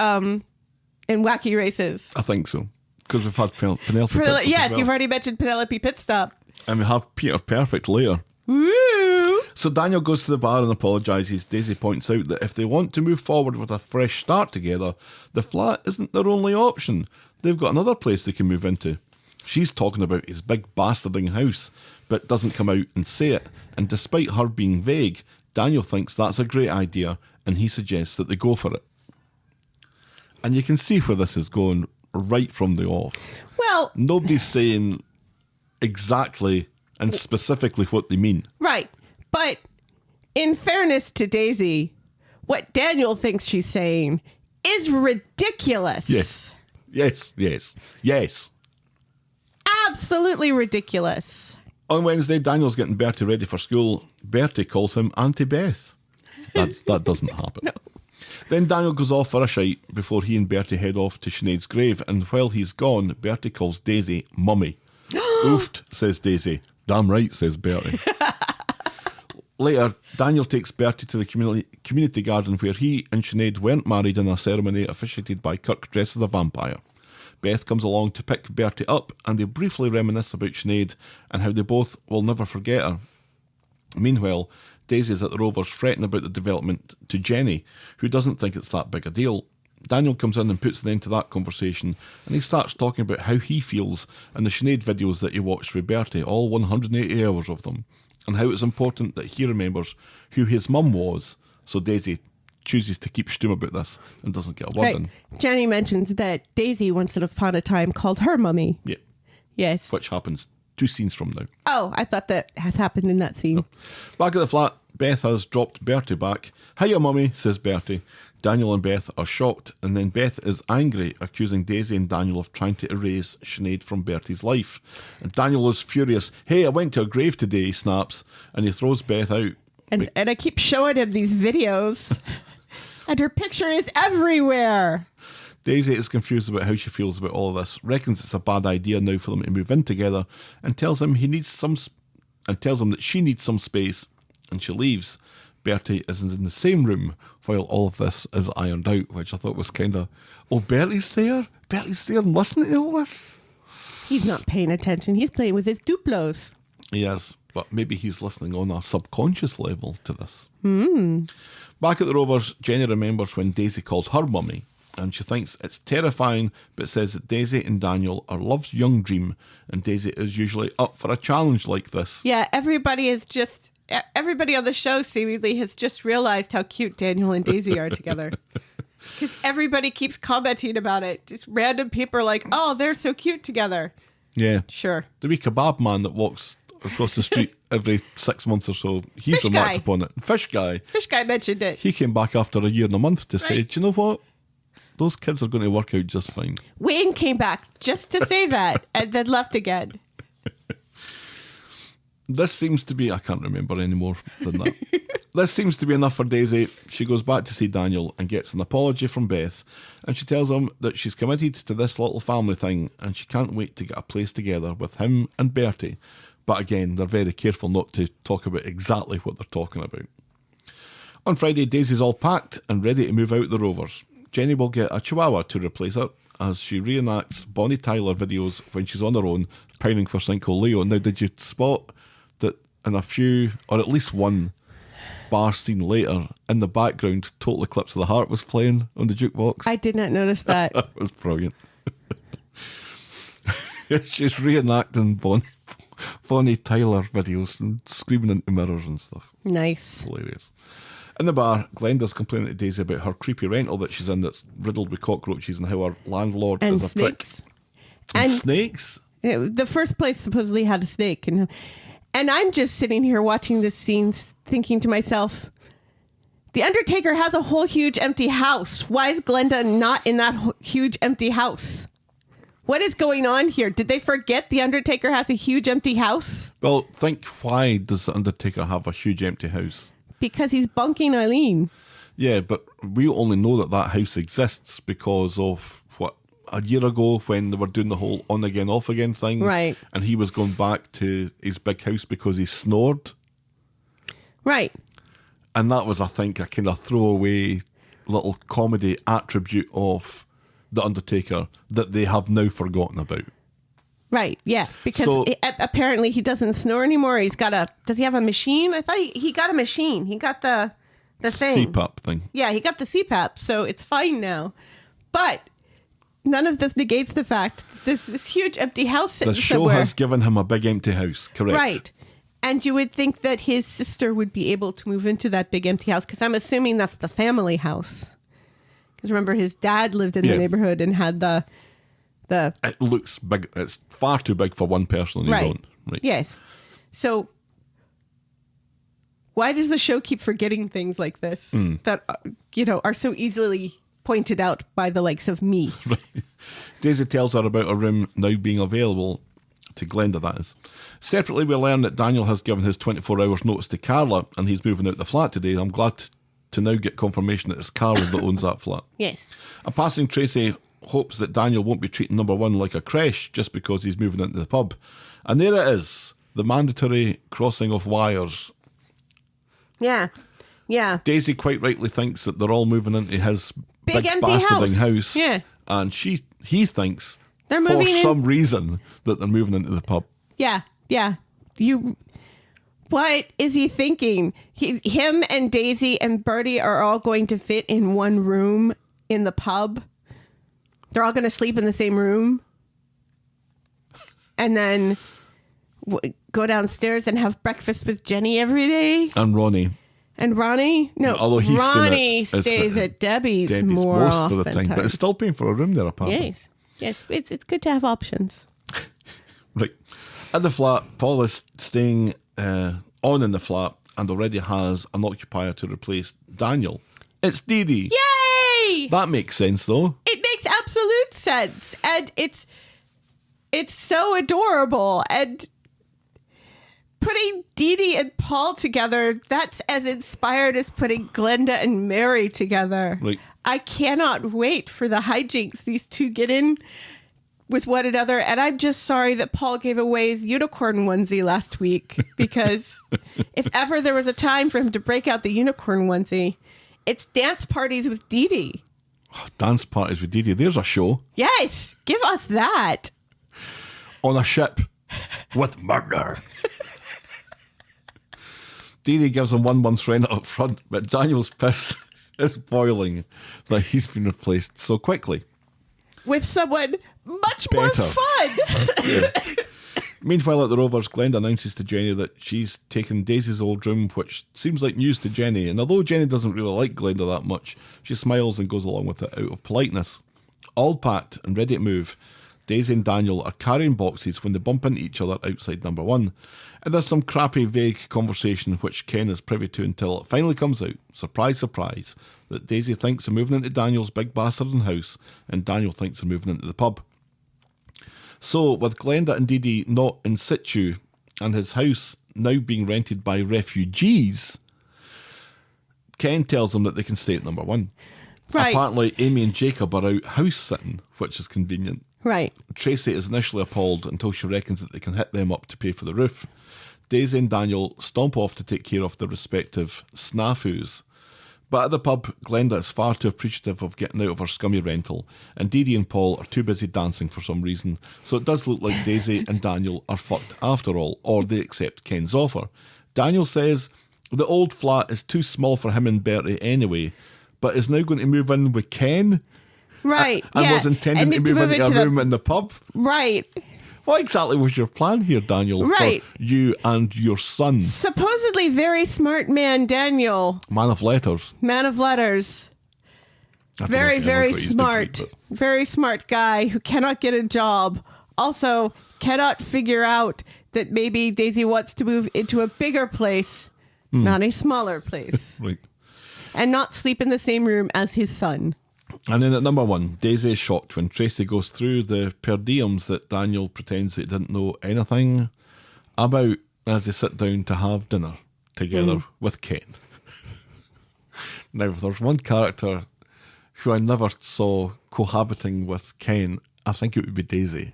S6: Wacky Races?
S5: I think so. Because we've had Penelope Pitstop
S6: Yes,
S5: as well.
S6: you've already mentioned Penelope Pitstop.
S5: And we have Peter Perfect later.
S6: Woo!
S5: So Daniel goes to the bar and apologises. Daisy points out that if they want to move forward with a fresh start together, the flat isn't their only option. They've got another place they can move into. She's talking about his big bastarding house, but doesn't come out and say it. And despite her being vague, Daniel thinks that's a great idea and he suggests that they go for it. And you can see where this is going right from the off.
S6: Well...
S5: Nobody's saying exactly and specifically what they mean.
S6: Right. But in fairness to Daisy, what Daniel thinks she's saying is ridiculous.
S5: Yes. Yes, yes, yes.
S6: Absolutely ridiculous.
S5: On Wednesday, Daniel's getting Bertie ready for school. Bertie calls him Auntie Beth. That doesn't happen.
S6: No.
S5: Then Daniel goes off for a shite before he and Bertie head off to Sinead's grave, and while he's gone, Bertie calls Daisy Mummy. Oofed, says Daisy. Damn right, says Bertie. Later, Daniel takes Bertie to the community garden where he and Sinead weren't married in a ceremony officiated by Kirk dressed as a vampire. Beth comes along to pick Bertie up and they briefly reminisce about Sinead and how they both will never forget her. Meanwhile, Daisy's at the Rovers fretting about the development to Jenny, who doesn't think it's that big a deal. Daniel comes in and puts an end to that conversation and he starts talking about how he feels and the Sinead videos that he watched with Bertie, all 180 hours of them, and how it's important that he remembers who his mum was. So Daisy chooses to keep stum about this and doesn't get a word in.
S6: Jenny mentions that Daisy once upon a time called her mummy.
S5: Yeah,
S6: Yes.
S5: which happens 2 scenes from now.
S6: Oh, I thought that has happened in that scene.
S5: Back at the flat, Beth has dropped Bertie back. Hiya, mummy, says Bertie. Daniel and Beth are shocked, and then Beth is angry, accusing Daisy and Daniel of trying to erase Sinead from Bertie's life. And Daniel is furious. Hey, I went to her grave today, he snaps, and he throws Beth out.
S6: And I keep showing him these videos, and her picture is everywhere.
S5: Daisy is confused about how she feels about all of this, reckons it's a bad idea now for them to move in together, and tells him that she needs some space, and she leaves. Bertie is in the same room while all of this is ironed out, which I thought was kind of, oh, Bertie's there? Bertie's there and listening to all this?
S6: He's not paying attention. He's playing with his Duplos.
S5: He is, but maybe he's listening on a subconscious level to this. Back at the Rovers, Jenny remembers when Daisy called her mummy, and she thinks it's terrifying, but says that Daisy and Daniel are love's young dream, and Daisy is usually up for a challenge like this.
S6: Yeah, everybody on the show seemingly has just realized how cute Daniel and Daisy are together. Because everybody keeps commenting about it. Just random people are like, oh, they're so cute together.
S5: Yeah.
S6: Sure.
S5: The wee kebab man that walks across the street every 6 months or so, he's
S6: Fish
S5: remarked
S6: guy.
S5: upon it. Fish guy.
S6: Fish guy mentioned it.
S5: He came back after a year and a month to say,
S6: Right.
S5: do you know what? Those kids are going to work out just fine.
S6: Wayne came back just to say that and then left again.
S5: This seems to be, I can't remember any more than that. This seems to be enough for Daisy. She goes back to see Daniel and gets an apology from Beth, and she tells him that she's committed to this little family thing and she can't wait to get a place together with him and Bertie. But again, they're very careful not to talk about exactly what they're talking about. On Friday, Daisy's all packed and ready to move out the Rovers. Jenny will get a chihuahua to replace her as she reenacts Bonnie Tyler videos when she's on her own, pining for Sinkhole Leo. Now, did you spot that in a few, or at least one bar scene later, in the background, Total Eclipse of the Heart was playing on the jukebox?
S6: I did not notice that.
S5: It was brilliant. She's reenacting Bonnie Tyler videos and screaming into mirrors and stuff.
S6: Nice.
S5: Hilarious. In the bar, Glenda's complaining to Daisy about her creepy rental that she's in that's riddled with cockroaches and how her landlord
S6: And
S5: is a prick.
S6: snakes.
S5: And snakes?
S6: The first place supposedly had a snake. And I'm just sitting here watching this scene thinking to myself, the Undertaker has a whole huge empty house. Why is Glenda not in that huge empty house? What is going on here? Did they forget the Undertaker has a huge empty house?
S5: Well, think, why does the Undertaker have a huge empty house?
S6: Because he's bunking Eileen.
S5: Yeah, but we only know that that house exists because of, a year ago when they were doing the whole on again, off again thing.
S6: Right.
S5: And he was going back to his big house because he snored.
S6: Right.
S5: And that was, I think, a kind of throwaway little comedy attribute of the Undertaker that they have now forgotten about.
S6: Right, yeah, because apparently he doesn't snore anymore. Does he have a machine? I thought he got a machine. He got the thing.
S5: CPAP thing.
S6: Yeah, he got the CPAP, so it's fine now. But none of this negates the fact this huge empty house sitting
S5: The show
S6: somewhere.
S5: has given him a big empty house, correct?
S6: Right. And you would think that his sister would be able to move into that big empty house, because I'm assuming that's the family house. Because remember, his dad lived in the neighborhood and had the...
S5: It looks big. It's far too big for one person on his own. Right.
S6: Yes. So why does the show keep forgetting things like this that, are so easily pointed out by the likes of me?
S5: Right. Daisy tells her about a room now being available to Glenda, that is. Separately, we learn that Daniel has given his 24 hours notice to Carla and he's moving out the flat today. I'm glad to now get confirmation that it's Carla that owns that flat.
S6: Yes.
S5: A passing Tracy hopes that Daniel won't be treating number one like a creche just because he's moving into the pub. And there it is, the mandatory crossing of wires.
S6: Yeah. Yeah.
S5: Daisy quite rightly thinks that they're all moving into his big
S6: empty
S5: bastarding house.
S6: Yeah.
S5: And he thinks
S6: They're
S5: for
S6: moving in.
S5: some reason that they're moving into the pub.
S6: Yeah. Yeah. What is he thinking? Him and Daisy and Bertie are all going to fit in one room in the pub. They're all going to sleep in the same room. And then go downstairs and have breakfast with Jenny every day.
S5: And Ronnie.
S6: And Ronnie? No,
S5: Although he's
S6: Ronnie stays at Debbie's more
S5: most
S6: often.
S5: of the time. But it's still paying for a room there, apparently.
S6: Yes. It's good to have options.
S5: Right. At the flat, Paul is staying on in the flat and already has an occupier to replace Daniel. It's Dee Dee.
S6: Yay!
S5: That makes sense, though.
S6: It makes absolute sense. And it's so adorable. And putting Dee Dee and Paul together, that's as inspired as putting Glenda and Mary together.
S5: Right.
S6: I cannot wait for the hijinks these two get in with one another. And I'm just sorry that Paul gave away his unicorn onesie last week, because if ever there was a time for him to break out the unicorn onesie, it's dance parties with Dee Dee.
S5: Oh, dance parties with Dee Dee. There's a show.
S6: Yes, give us that.
S5: On a ship with murder. Dee Dee gives him 1 month's rent up front, but Daniel's piss is boiling that he's been replaced so quickly.
S6: With someone much
S5: Better.
S6: more fun.
S5: Meanwhile, at the Rovers, Glenda announces to Jenny that she's taken Daisy's old room, which seems like news to Jenny. And although Jenny doesn't really like Glenda that much, she smiles and goes along with it out of politeness. All packed and ready to move, Daisy and Daniel are carrying boxes when they bump into each other outside number one. And there's some crappy, vague conversation which Ken is privy to until it finally comes out, surprise, surprise, that Daisy thinks they're moving into Daniel's big bastarding house and Daniel thinks they're moving into the pub. So, with Glenda and Dee Dee not in situ and his house now being rented by refugees, Ken tells them that they can stay at number one.
S6: Right.
S5: Apparently, Amy and Jacob are out house sitting, which is convenient.
S6: Right.
S5: Tracy is initially appalled until she reckons that they can hit them up to pay for the roof. Daisy and Daniel stomp off to take care of their respective snafus. But at the pub, Glenda is far too appreciative of getting out of her scummy rental, and Dee Dee and Paul are too busy dancing for some reason, so it does look like Daisy and Daniel are fucked after all, or they accept Ken's offer. Daniel says the old flat is too small for him and Bertie anyway, but is now going to move in with Ken?
S6: Right.
S5: And
S6: yeah.
S5: was intending
S6: And
S5: to move into a
S6: the-
S5: room in the pub?
S6: Right.
S5: What exactly was your plan here, Daniel,
S6: Right.
S5: for you and your son?
S6: Supposedly very smart man, Daniel.
S5: Man of letters.
S6: Man of letters.
S5: I don't know
S6: Very,
S5: if he ever
S6: very
S5: got his
S6: smart.
S5: degree,
S6: Very smart guy who cannot get a job. Also, cannot figure out that maybe Daisy wants to move into a bigger place, not a smaller place,
S5: but, right.
S6: and not sleep in the same room as his son.
S5: And then at number 1, Daisy is shocked when Tracy goes through the per diems that Daniel pretends he didn't know anything about as they sit down to have dinner together with Ken. Now, if there's one character who I never saw cohabiting with Ken, I think it would be Daisy.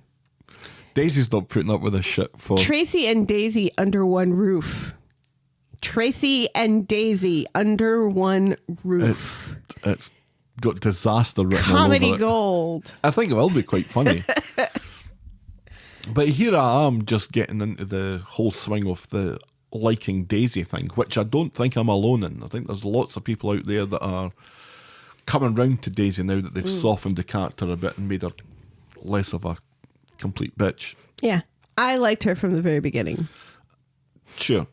S5: Daisy's not putting up with this shit for...
S6: Tracy and Daisy under one roof. Tracy and Daisy under one roof.
S5: It's got disaster written all
S6: Comedy
S5: over it.
S6: gold.
S5: I think it will be quite funny. But here I am just getting into the whole swing of the liking Daisy thing, which I don't think I'm alone in. I think there's lots of people out there that are coming round to Daisy now that they've softened the character a bit and made her less of a complete bitch.
S6: Yeah. I liked her from the very beginning.
S5: Sure.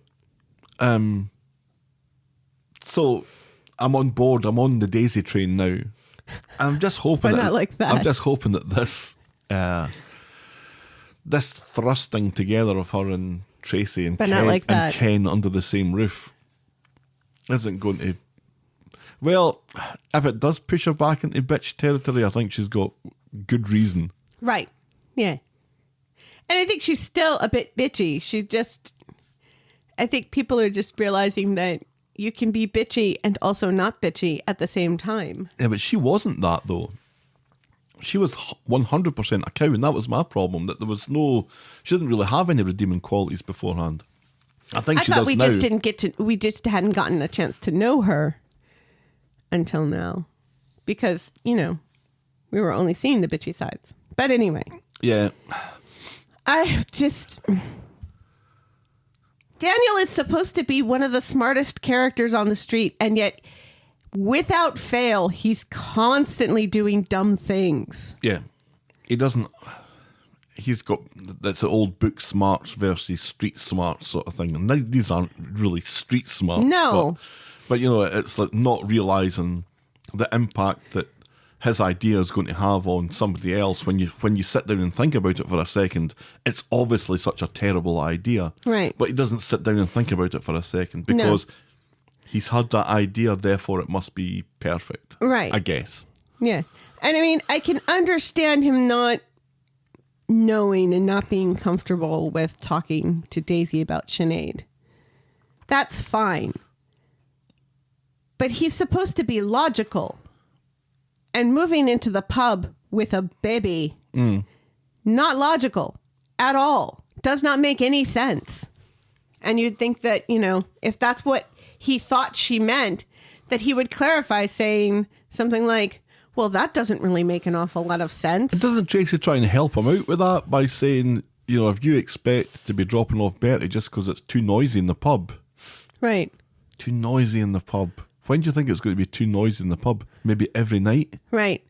S5: So I'm on board. I'm on the Daisy train now. I'm just hoping
S6: But not like that.
S5: I'm just hoping that this thrusting together of her and Tracy and
S6: But not like that.
S5: and Ken under the same roof isn't going to. Well, if it does push her back into bitch territory, I think she's got good reason.
S6: Right. Yeah. And I think she's still a bit bitchy. She's just, I think people are just realizing that you can be bitchy and also not bitchy at the same time.
S5: Yeah, but she wasn't that, though. She was 100% a cow, and that was my problem, that there was no... She didn't really have any redeeming qualities beforehand. I think she
S6: thought
S5: does
S6: we
S5: now.
S6: just didn't get to, we just hadn't gotten a chance to know her until now. Because, you know, we were only seeing the bitchy sides. But anyway.
S5: Yeah.
S6: I just... Daniel is supposed to be one of the smartest characters on the street, and yet, without fail, he's constantly doing dumb things.
S5: Yeah. He doesn't... He's got... That's the old book smarts versus street smarts sort of thing. And these aren't really street smarts.
S6: No.
S5: But you know, it's like not realising the impact that his idea is going to have on somebody else. When you sit down and think about it for a second, it's obviously such a terrible idea.
S6: Right.
S5: But he doesn't sit down and think about it for a second because he's had that idea, therefore it must be perfect.
S6: Right.
S5: I guess.
S6: Yeah. And I mean, I can understand him not knowing and not being comfortable with talking to Daisy about Sinead. That's fine. But he's supposed to be logical. And moving into the pub with a baby, not logical at all. Does not make any sense. And you'd think that, you know, if that's what he thought she meant, that he would clarify saying something like, well, that doesn't really make an awful lot of sense.
S5: Doesn't Tracy try and help him out with that by saying, you know, if you expect to be dropping off Bertie just because it's too noisy in the pub.
S6: Right.
S5: Too noisy in the pub. When do you think it's going to be too noisy in the pub? Maybe every night?
S6: Right.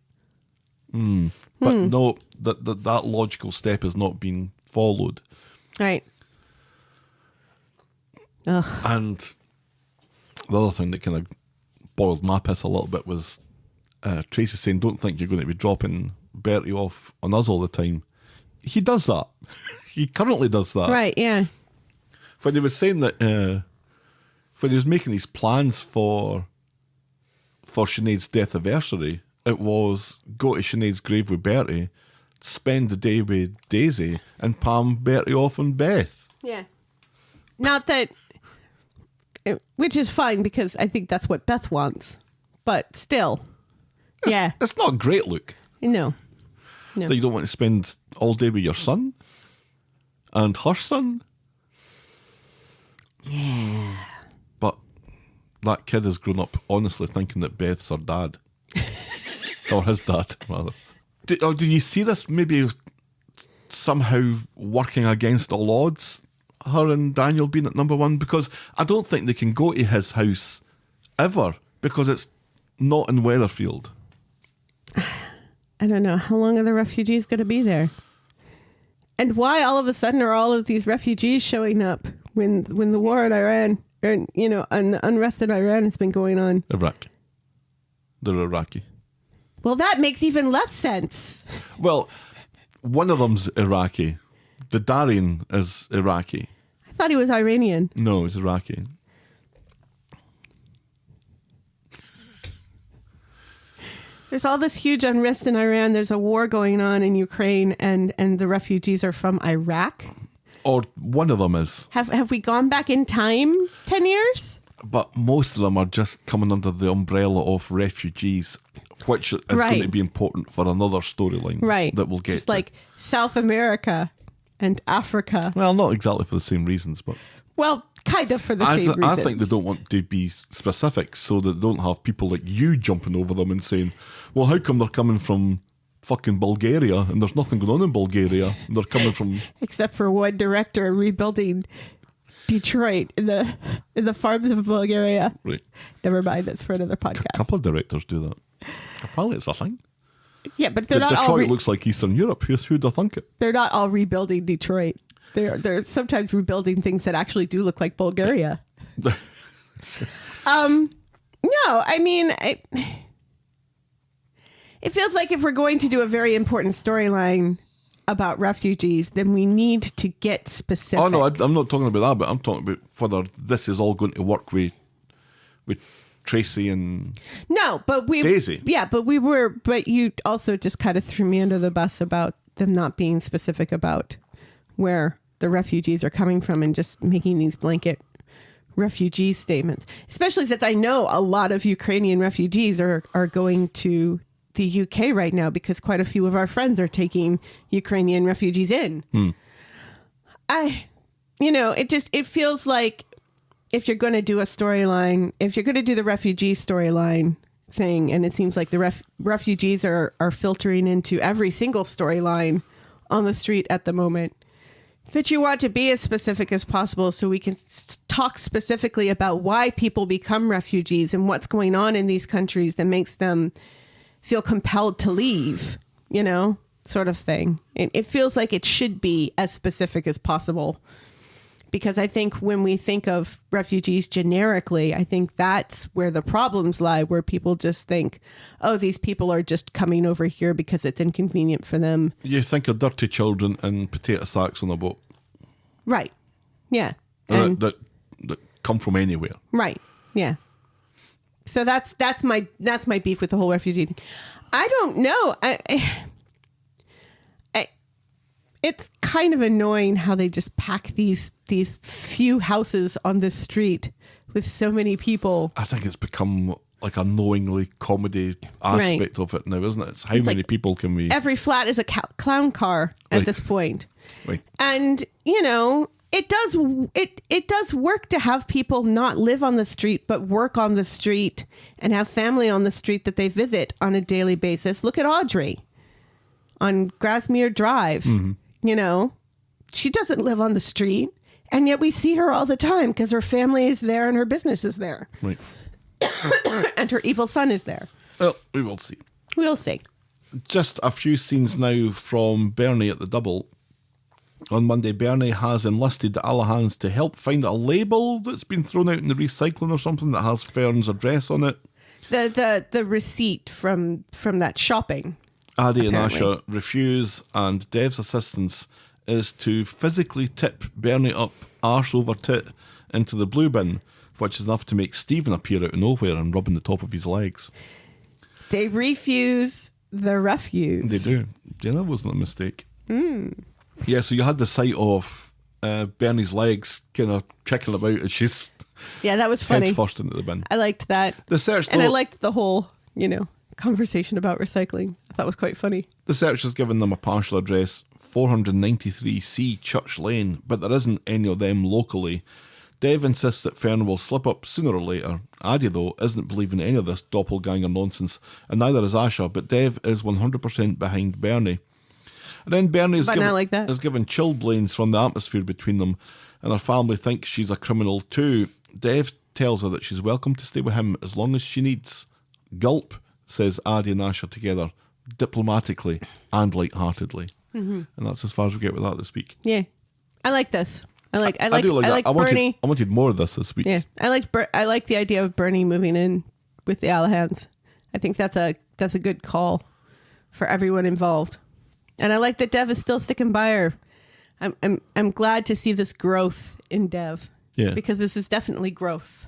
S5: But no, that logical step has not been followed.
S6: Right. Ugh.
S5: And the other thing that kind of boiled my piss a little bit was Tracy saying, don't think you're going to be dropping Bertie off on us all the time. He does that. He currently does that.
S6: Right, yeah.
S5: When he was saying that, when he was making these plans for Sinead's death anniversary, it was go to Sinead's grave with Bertie, spend the day with Daisy, and palm Bertie off on Beth.
S6: Yeah. Not that, which is fine because I think that's what Beth wants. But still, yeah.
S5: It's not a great look.
S6: No.
S5: That you don't want to spend all day with your son and her son.
S6: Yeah.
S5: But that kid has grown up honestly thinking that Beth's her dad. Or his dad, rather. Do you see this maybe somehow working against all odds? Her and Daniel being at number one? Because I don't think they can go to his house ever because it's not in Weatherfield.
S6: I don't know. How long are the refugees going to be there? And why all of a sudden are all of these refugees showing up when the war in Iran, or, and the unrest in Iran has been going on?
S5: Iraq. They're Iraqi.
S6: Well, that makes even less sense.
S5: Well, one of them's Iraqi. The Darien is Iraqi.
S6: I thought he was Iranian.
S5: No, he's Iraqi.
S6: There's all this huge unrest in Iran. There's a war going on in Ukraine, and the refugees are from Iraq.
S5: Or one of them is.
S6: Have we gone back in time 10 years?
S5: But most of them are just coming under the umbrella of refugees, which is going to be important for another storyline.
S6: Right.
S5: That we'll get
S6: Just
S5: to.
S6: like South America and Africa.
S5: Well, not exactly for the same reasons, but...
S6: Well, kind of for the same reasons.
S5: I think they don't want to be specific so that they don't have people like you jumping over them and saying, well, how come they're coming from fucking Bulgaria and there's nothing going on in Bulgaria? And they're coming from...
S6: Except for one director rebuilding Detroit in the farms of Bulgaria.
S5: Right.
S6: Never mind, that's for another podcast.
S5: A couple of directors do that. Apparently it's a thing.
S6: Yeah, but they're not all...
S5: Detroit looks like Eastern Europe. Who'd have thunk it?
S6: They're not all rebuilding Detroit. They're sometimes rebuilding things that actually do look like Bulgaria. No, I mean, it feels like if we're going to do a very important storyline about refugees, then we need to get specific.
S5: Oh, no, I'm not talking about that, but I'm talking about whether this is all going to work with Tracy and Daisy. Yeah,
S6: but you also just kind of threw me under the bus about them not being specific about where the refugees are coming from and just making these blanket refugee statements, especially since I know a lot of Ukrainian refugees are going to the UK right now because quite a few of our friends are taking Ukrainian refugees in. It feels like if you're going to do a storyline, if you're going to do the refugee storyline thing, and it seems like the refugees are filtering into every single storyline on the street at the moment, that you want to be as specific as possible so we can talk specifically about why people become refugees and what's going on in these countries that makes them feel compelled to leave, sort of thing. It feels like it should be as specific as possible. Because I think when we think of refugees generically, I think that's where the problems lie, where people just think, oh, these people are just coming over here because it's inconvenient for them.
S5: You think of dirty children and potato sacks on a boat.
S6: Right. Yeah.
S5: That come from anywhere.
S6: Right. Yeah. So that's my beef with the whole refugee thing. I don't know. It's kind of annoying how they just pack these few houses on this street with so many people.
S5: I think it's become like a knowingly comedy aspect of it now, isn't it? It's how many people can we...
S6: Every flat is a clown car at this point.
S5: Right.
S6: And, it does work to have people not live on the street, but work on the street and have family on the street that they visit on a daily basis. Look at Audrey on Grasmere Drive. Mm-hmm. She doesn't live on the street, and yet we see her all the time because her family is there and her business is there.
S5: Right.
S6: And her evil son is there.
S5: Well, we will see.
S6: We'll see.
S5: Just a few scenes now from Bernie at the Double. On Monday, Bernie has enlisted the Alahans to help find a label that's been thrown out in the recycling or something that has Fern's address on it.
S6: The receipt from that shopping.
S5: Aadi and Asha refuse, and Dev's assistance is to physically tip Bernie up arse over tit into the blue bin, which is enough to make Stephen appear out of nowhere and rubbing the top of his legs. They
S6: refuse the refuse.
S5: They do. Yeah, that wasn't a mistake. Yeah, so you had the sight of Bernie's legs kind of kicking about as she's
S6: that was funny.
S5: Head first into the bin.
S6: I liked that.
S5: The search,
S6: and I liked the whole, conversation about recycling. I thought it was quite funny.
S5: The search has given them a partial address, 493C Church Lane, but there isn't any of them locally. Dev insists that Fern will slip up sooner or later. Aadi, though, isn't believing any of this doppelganger nonsense, and neither is Asha, but Dev is 100% behind Bernie. And then Bernie is given chilblains from the atmosphere between them, and her family thinks she's a criminal too. Dev tells her that she's welcome to stay with him as long as she needs. Gulp, says Aadi and Asha together, diplomatically and lightheartedly. And that's as far as we get with that this week.
S6: Yeah. I like this. I
S5: do like that.
S6: Bernie.
S5: I wanted more of this week.
S6: Yeah. I like the idea of Bernie moving in with the Alahans. I think that's a good call for everyone involved. And I like that Dev is still sticking by her. I'm glad to see this growth in Dev.
S5: Yeah.
S6: Because this is definitely growth.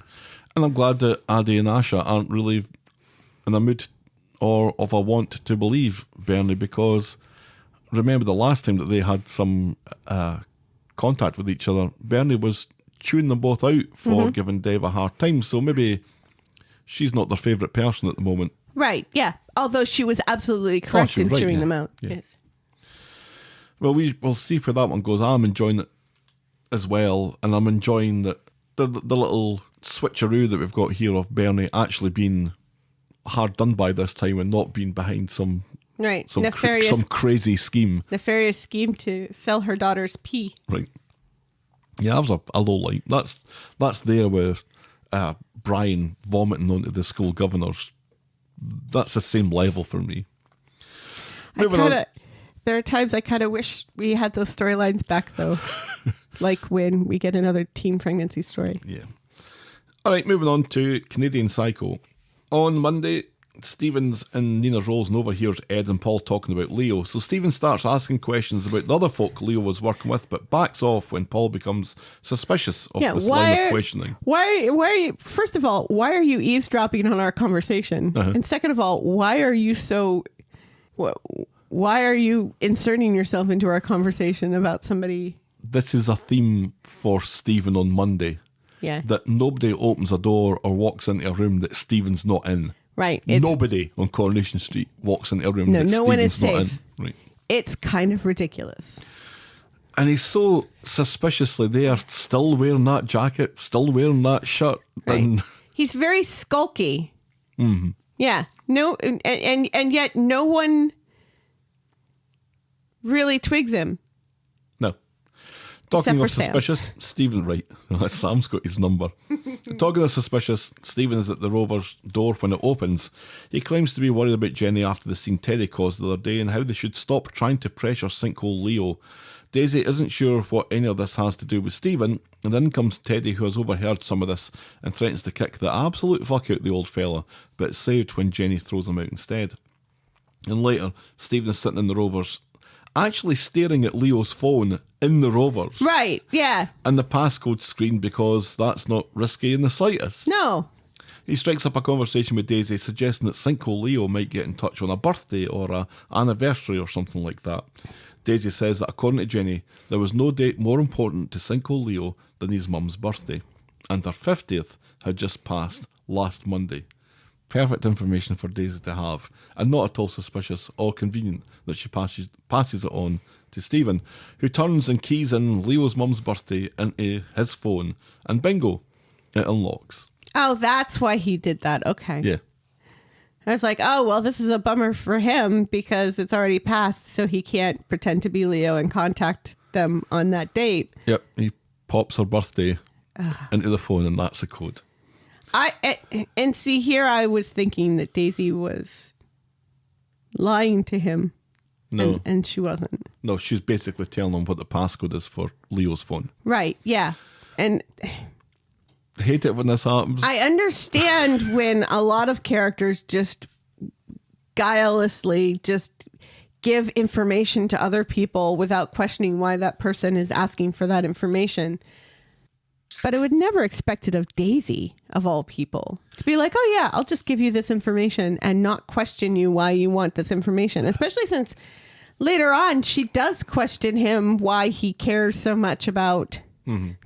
S5: And I'm glad that Aadi and Asha aren't really in a mood or of a want to believe Bernie, because remember the last time that they had some contact with each other, Bernie was chewing them both out for giving Dev a hard time. So maybe she's not their favourite person at the moment.
S6: Right, yeah. Although she was absolutely correct in chewing them out.
S5: Yeah.
S6: Yes.
S5: Well, we'll see where that one goes. I'm enjoying it as well, and I'm enjoying that the little switcheroo that we've got here of Bernie actually being hard done by this time and not being behind some
S6: Nefarious,
S5: some crazy scheme.
S6: Nefarious scheme to sell her daughter's pee.
S5: Right. Yeah, that was a low light. That's there with Brian vomiting onto the school governors. That's the same level for me. Moving on.
S6: There are times I kind of wish we had those storylines back, though. Like when we get another teen pregnancy story.
S5: Yeah. All right, moving on to Canadian Psycho. On Monday, Stephen's in Nina's Rolls and overhears Ed and Paul talking about Leo. So Stephen starts asking questions about the other folk Leo was working with, but backs off when Paul becomes suspicious of this line of questioning.
S6: Why are you, first of all, why are you eavesdropping on our conversation? And second of all, why are you inserting yourself into our conversation about somebody?
S5: This is a theme for Stephen on Monday.
S6: Yeah.
S5: That nobody opens a door or walks into a room that Stephen's not in.
S6: Right.
S5: Nobody on Coronation Street walks into a room that
S6: no one is
S5: Stephen's not
S6: safe.
S5: in. Right.
S6: It's kind of ridiculous.
S5: And he's so suspiciously there, still wearing that jacket, still wearing that shirt.
S6: Right.
S5: And
S6: he's very skulky. Mm-hmm. Yeah. No, and yet no one really twigs him.
S5: no. Talking of
S6: for Sam.
S5: suspicious, Stephen, right. Sam's got his number. Talking of suspicious, Stephen is at the Rover's door when it opens. He claims to be worried about Jenny after the scene Teddy caused the other day and how they should stop trying to pressure Sinkhole Leo. Daisy isn't sure what any of this has to do with Stephen, and then comes Teddy, who has overheard some of this and threatens to kick the absolute fuck out the old fella, but it's saved when Jenny throws him out instead. And later, Stephen is sitting in the Rover's, actually staring at Leo's phone in the Rovers.
S6: Right, yeah.
S5: And the passcode screen, because that's not risky in the slightest.
S6: No.
S5: He strikes up a conversation with Daisy, suggesting that Sinkhole Leo might get in touch on a birthday or a anniversary or something like that. Daisy says that according to Jenny, there was no date more important to Sinkhole Leo than his mum's birthday, and her 50th had just passed last Monday. Perfect information for Daisy to have, and not at all suspicious or convenient that she passes it on to Stephen, who turns and keys in Leo's mum's birthday into his phone, and bingo, it unlocks.
S6: Oh, that's why he did that. Okay.
S5: Yeah.
S6: I was like, oh, well, this is a bummer for him because it's already passed, so he can't pretend to be Leo and contact them on that date.
S5: Yep, he pops her birthday into the phone, and that's the code.
S6: And see, here I was thinking that Daisy was lying to him.
S5: No.
S6: And she wasn't.
S5: No, she's basically telling him what the passcode is for Leo's phone.
S6: Right, yeah. And
S5: Hate it when this happens.
S6: I understand when a lot of characters just guilelessly just give information to other people without questioning why that person is asking for that information. But I would never expect it of Daisy, of all people, to be like, oh yeah, I'll just give you this information and not question you why you want this information. Especially since later on, she does question him why he cares so much about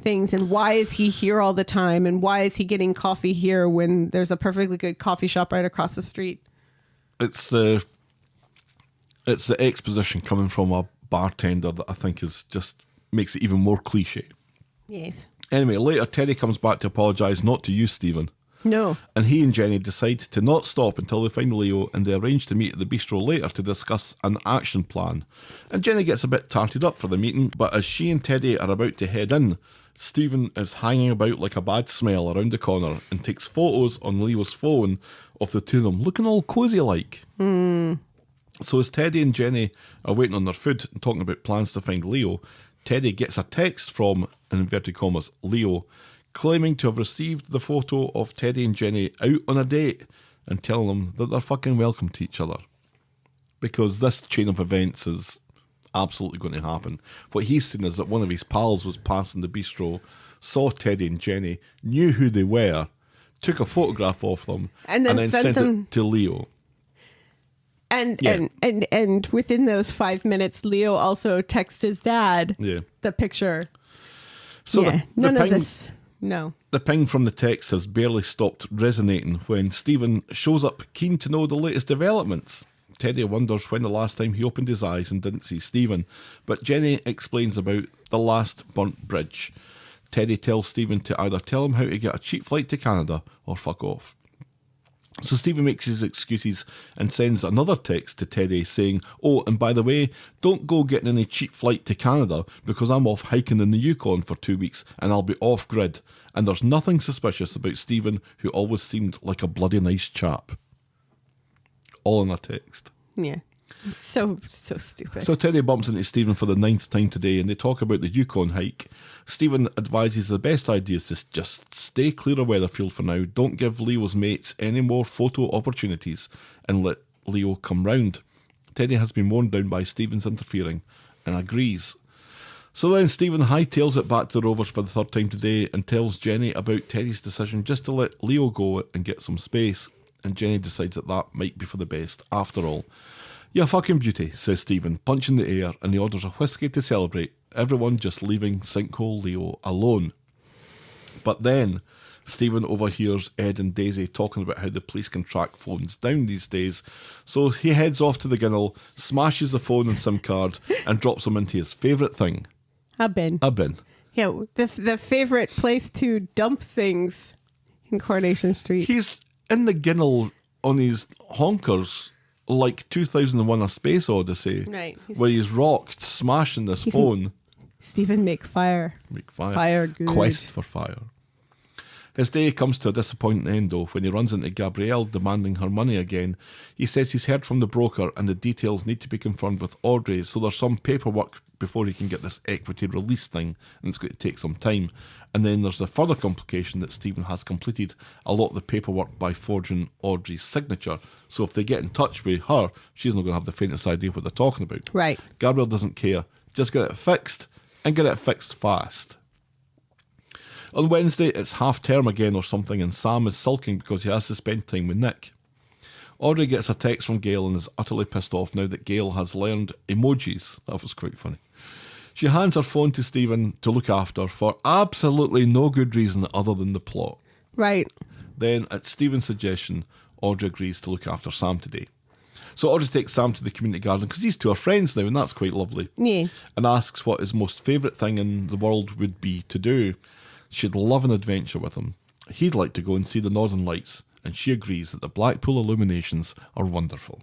S6: things and why is he here all the time and why is he getting coffee here when there's a perfectly good coffee shop right across the street.
S5: It's the exposition coming from a bartender that I think is just makes it even more cliche.
S6: Yes.
S5: Anyway, later Teddy comes back to apologise, not to you, Stephen.
S6: No.
S5: And he and Jenny decide to not stop until they find Leo, and they arrange to meet at the bistro later to discuss an action plan. And Jenny gets a bit tarted up for the meeting, but as she and Teddy are about to head in, Stephen is hanging about like a bad smell around the corner and takes photos on Leo's phone of the two of them looking all cosy like. So as Teddy and Jenny are waiting on their food and talking about plans to find Leo, Teddy gets a text from, in inverted commas, Leo, claiming to have received the photo of Teddy and Jenny out on a date and telling them that they're fucking welcome to each other. Because this chain of events is absolutely going to happen. What he's seen is that one of his pals was passing the bistro, saw Teddy and Jenny, knew who they were, took a photograph of them,
S6: And then sent them
S5: it to Leo.
S6: And,
S5: Yeah.
S6: and within those 5 minutes, Leo also texts his dad the picture.
S5: So
S6: yeah,
S5: the
S6: none of
S5: ping,
S6: this. No.
S5: the ping from the text has barely stopped resonating when Stephen shows up keen to know the latest developments. Teddy wonders when the last time he opened his eyes and didn't see Stephen, but Jenny explains about the last burnt bridge. Teddy tells Stephen to either tell him how to get a cheap flight to Canada or fuck off. So Stephen makes his excuses and sends another text to Teddy saying, oh, and by the way, don't go getting any cheap flight to Canada because I'm off hiking in the Yukon for 2 weeks and I'll be off grid. And there's nothing suspicious about Stephen, who always seemed like a bloody nice chap. All in a text.
S6: Yeah. So stupid.
S5: So Teddy bumps into Stephen for the 9th time today and they talk about the Yukon hike. Stephen advises the best idea is to just stay clear of Weatherfield for now, don't give Leo's mates any more photo opportunities and let Leo come round. Teddy has been worn down by Stephen's interfering and agrees. So then Stephen hightails it back to the Rovers for the 3rd time today and tells Jenny about Teddy's decision just to let Leo go and get some space, and Jenny decides that might be for the best after all. "You fucking beauty," says Stephen, punching the air, and he orders a whiskey to celebrate, everyone just leaving Sinkhole Leo alone. But then Stephen overhears Ed and Daisy talking about how the police can track phones down these days, so he heads off to the Ginnell, smashes the phone and SIM card, and drops them into his favourite thing.
S6: A bin.
S5: A bin.
S6: Yeah, the favorite place to dump things in Coronation Street.
S5: He's in the Ginnell on his honkers like 2001 A Space Odyssey,
S6: Right.
S5: where he's rocked, smashing this phone.
S6: Stephen, make fire.
S5: Make fire.
S6: Fire good.
S5: Quest for fire. His day comes to a disappointing end, though, when he runs into Gabrielle demanding her money again. He says he's heard from the broker and the details need to be confirmed with Audrey, so there's some paperwork before he can get this equity release thing, and it's going to take some time. And then there's the further complication that Stephen has completed a lot of the paperwork by forging Audrey's signature, so if they get in touch with her, she's not going to have the faintest idea what they're talking about.
S6: Right.
S5: Gabrielle doesn't care. Just get it fixed, and get it fixed fast. On Wednesday, it's half term again or something, and Sam is sulking because he has to spend time with Nick. Audrey gets a text from Gail and is utterly pissed off now that Gail has learned emojis. That was quite funny. She hands her phone to Stephen to look after for absolutely no good reason other than the plot.
S6: Right.
S5: Then, at Stephen's suggestion, Audrey agrees to look after Sam today. So Audrey takes Sam to the community garden because these two are friends now, and that's quite lovely.
S6: Yeah.
S5: And asks what his most favourite thing in the world would be to do. She'd love an adventure with him. He'd like to go and see the Northern Lights, and she agrees that the Blackpool illuminations are wonderful.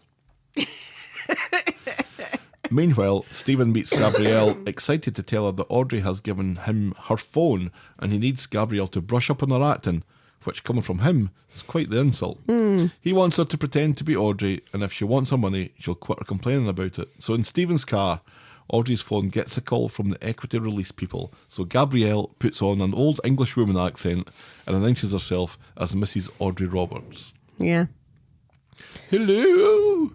S5: Meanwhile, Stephen meets Gabrielle, excited to tell her that Audrey has given him her phone, and he needs Gabrielle to brush up on her acting, which, coming from him, is quite the insult. He wants her to pretend to be Audrey, and if she wants her money, she'll quit her complaining about it. So in Stephen's car, Audrey's phone gets a call from the equity release people, so Gabrielle puts on an old English woman accent and announces herself as Mrs. Audrey Roberts.
S6: Yeah.
S5: Hello?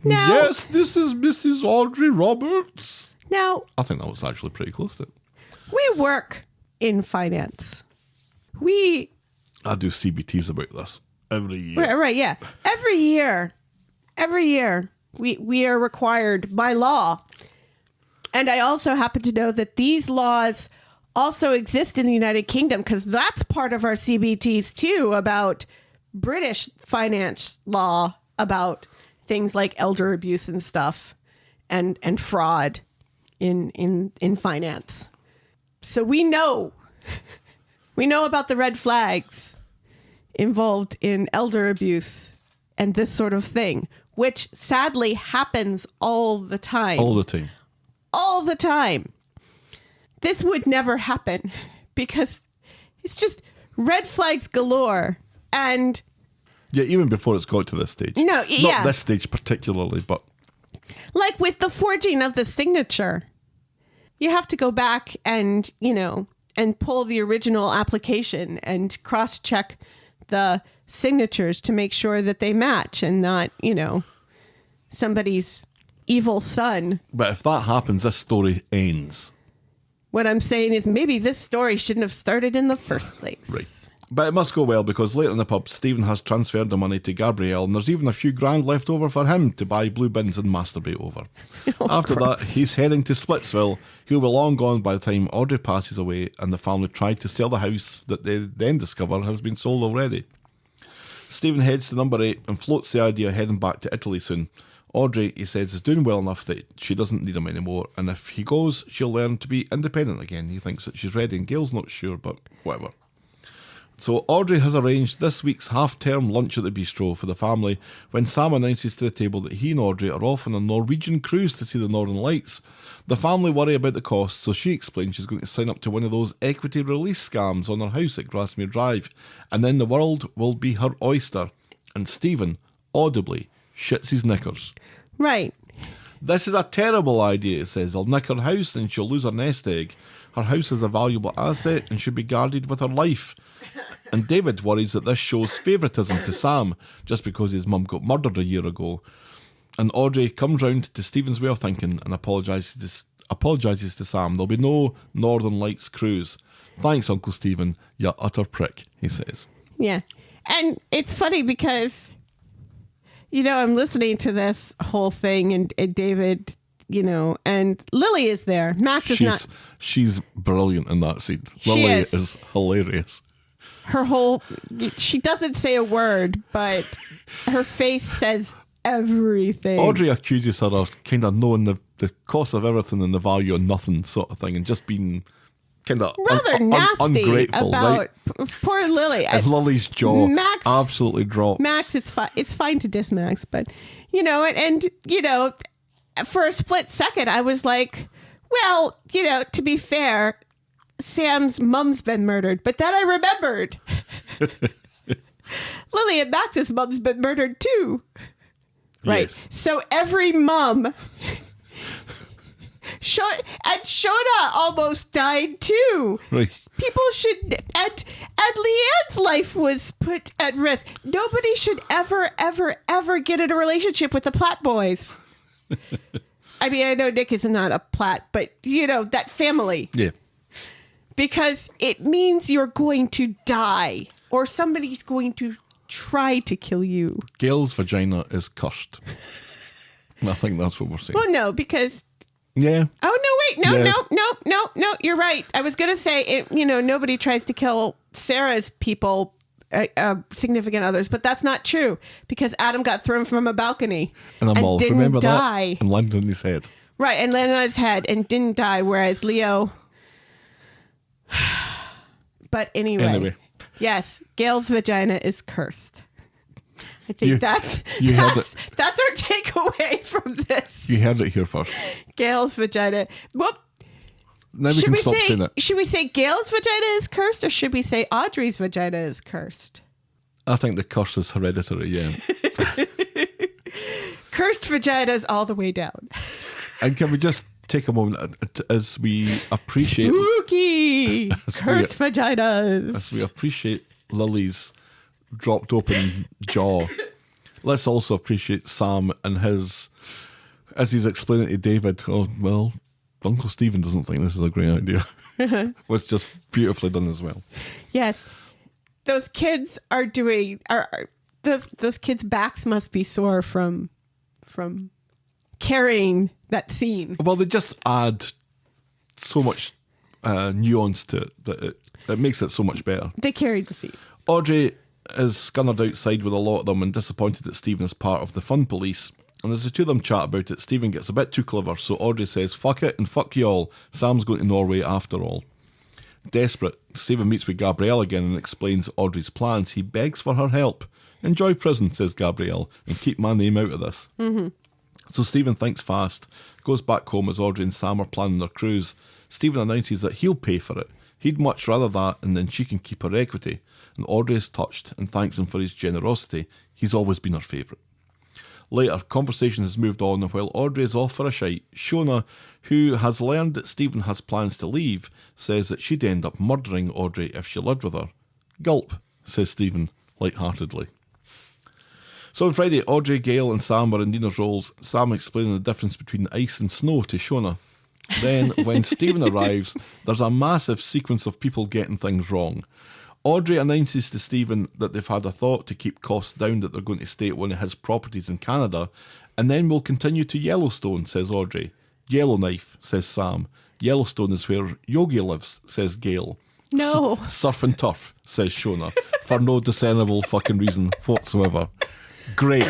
S6: Now-
S5: Yes, this is Mrs. Audrey Roberts.
S6: Now,
S5: I think that was actually pretty close to it.
S6: we work in finance.
S5: I do CBTs about this every year.
S6: Right, yeah. Every year, we are required by law. And I also happen to know that these laws also exist in the United Kingdom because that's part of our CBTs too, about British finance law, about things like elder abuse and stuff and fraud in finance. So we know about the red flags involved in elder abuse and this sort of thing, which sadly happens all the time.
S5: All the time.
S6: All the time. This would never happen because it's just red flags galore. And
S5: Yeah, even before it's got to this stage.
S6: No, yeah.
S5: Not this stage particularly, but
S6: Like with the forging of the signature, you have to go back and, and pull the original application and cross-check the signatures to make sure that they match and not, somebody's evil son.
S5: But if that happens, this story ends.
S6: What I'm saying is maybe this story shouldn't have started in the first place.
S5: Right. But it must go well because later in the pub, Stephen has transferred the money to Gabrielle and there's even a few grand left over for him to buy blue bins and masturbate over. After that, he's heading to Splitsville. He'll be long gone by the time Audrey passes away and the family try to sell the house that they then discover has been sold already. Stephen heads to number 8 and floats the idea of heading back to Italy soon. Audrey, he says, is doing well enough that she doesn't need him anymore, and if he goes, she'll learn to be independent again. He thinks that she's ready, and Gail's not sure, but whatever. So Audrey has arranged this week's half-term lunch at the bistro for the family when Sam announces to the table that he and Audrey are off on a Norwegian cruise to see the Northern Lights. The family worry about the cost, so she explains she's going to sign up to one of those equity release scams on her house at Grasmere Drive, and then the world will be her oyster. And Stephen, audibly, shits his knickers.
S6: Right.
S5: This is a terrible idea, it says. He'll nick her house and she'll lose her nest egg. Her house is a valuable asset and should be guarded with her life. And David worries that this shows favouritism to Sam just because his mum got murdered a year ago. And Audrey comes round to Stephen's way of thinking and apologises to Sam. There'll be no Northern Lights cruise. Thanks, Uncle Stephen, you utter prick, he says.
S6: Yeah. And it's funny because, I'm listening to this whole thing and David, and Lily is there. Max is not.
S5: She's brilliant in that scene.
S6: She
S5: Lily
S6: is
S5: hilarious.
S6: She doesn't say a word, but her face says everything.
S5: Audrey accuses her of kind of knowing the cost of everything and the value of nothing sort of thing and just being kind of
S6: rather nasty
S5: ungrateful,
S6: about
S5: right?
S6: Poor Lily.
S5: And Lily's jaw
S6: Max,
S5: absolutely drops.
S6: Max is fine. It's fine to diss Max, but, for a split second, I was like, well, to be fair, Sam's mum's been murdered, but then I remembered Lily and Max's mum's been murdered too. Right.
S5: Yes.
S6: So every mum Shona almost died too.
S5: Right.
S6: People should and Leanne's life was put at risk. Nobody should ever get in a relationship with the Platt boys. I mean, I know Nick is not a Platt, but that family.
S5: Yeah.
S6: Because it means you're going to die or somebody's going to try to kill you.
S5: Gail's vagina is cursed. I think that's what we're saying.
S6: Well, no, because...
S5: Yeah.
S6: Oh, no, wait.
S5: Yeah.
S6: No. You're right. I was going to say, nobody tries to kill Sarah's people, significant others, but that's not true because Adam got thrown from a balcony
S5: and
S6: didn't
S5: remember
S6: die.
S5: That? And landed on his head.
S6: Right, and landed on his head and didn't die, whereas Leo... But anyway, yes, Gail's vagina is cursed. I think that's our takeaway from this.
S5: You heard it here first.
S6: Gail's vagina. Whoop.
S5: Now we can stop saying it.
S6: Should we say Gail's vagina is cursed or should we say Audrey's vagina is cursed?
S5: I think the curse is hereditary, yeah.
S6: Cursed vaginas all the way down.
S5: And can we just take a moment as we appreciate...
S6: Spooky! Cursed vaginas.
S5: As we appreciate Lily's dropped open jaw, let's also appreciate Sam and his... As he's explaining to David, oh, well, Uncle Stephen doesn't think this is a great idea. Was just beautifully done as well.
S6: Yes. Those kids are doing... Those kids' backs must be sore from carrying that scene.
S5: Well, they just add so much nuance to it that it makes it so much better.
S6: They carried the scene.
S5: Audrey is scunnered outside with a lot of them and disappointed that Stephen is part of the fun police. And as the two of them chat about it, Stephen gets a bit too clever, so Audrey says, fuck it and fuck you all. Sam's going to Norway after all. Desperate, Stephen meets with Gabrielle again and explains Audrey's plans. He begs for her help. Enjoy prison, says Gabrielle, and keep my name out of this. Mm-hmm. So Stephen thinks fast, goes back home as Audrey and Sam are planning their cruise. Stephen announces that he'll pay for it. He'd much rather that, and then she can keep her equity. And Audrey is touched and thanks him for his generosity. He's always been her favourite. Later, conversation has moved on, and while Audrey is off for a shite, Shona, who has learned that Stephen has plans to leave, says that she'd end up murdering Audrey if she lived with her. Gulp, says Stephen, light-heartedly. So on Friday, Audrey, Gail and Sam are in Nina's roles, Sam explaining the difference between ice and snow to Shona. Then, when Stephen arrives, there's a massive sequence of people getting things wrong. Audrey announces to Stephen that they've had a thought to keep costs down, that they're going to stay at one of his properties in Canada, and then we'll continue to Yellowstone, says Audrey. Yellowknife, says Sam. Yellowstone is where Yogi lives, says Gail.
S6: No.
S5: Surf and turf, says Shona, for no discernible fucking reason whatsoever. Great.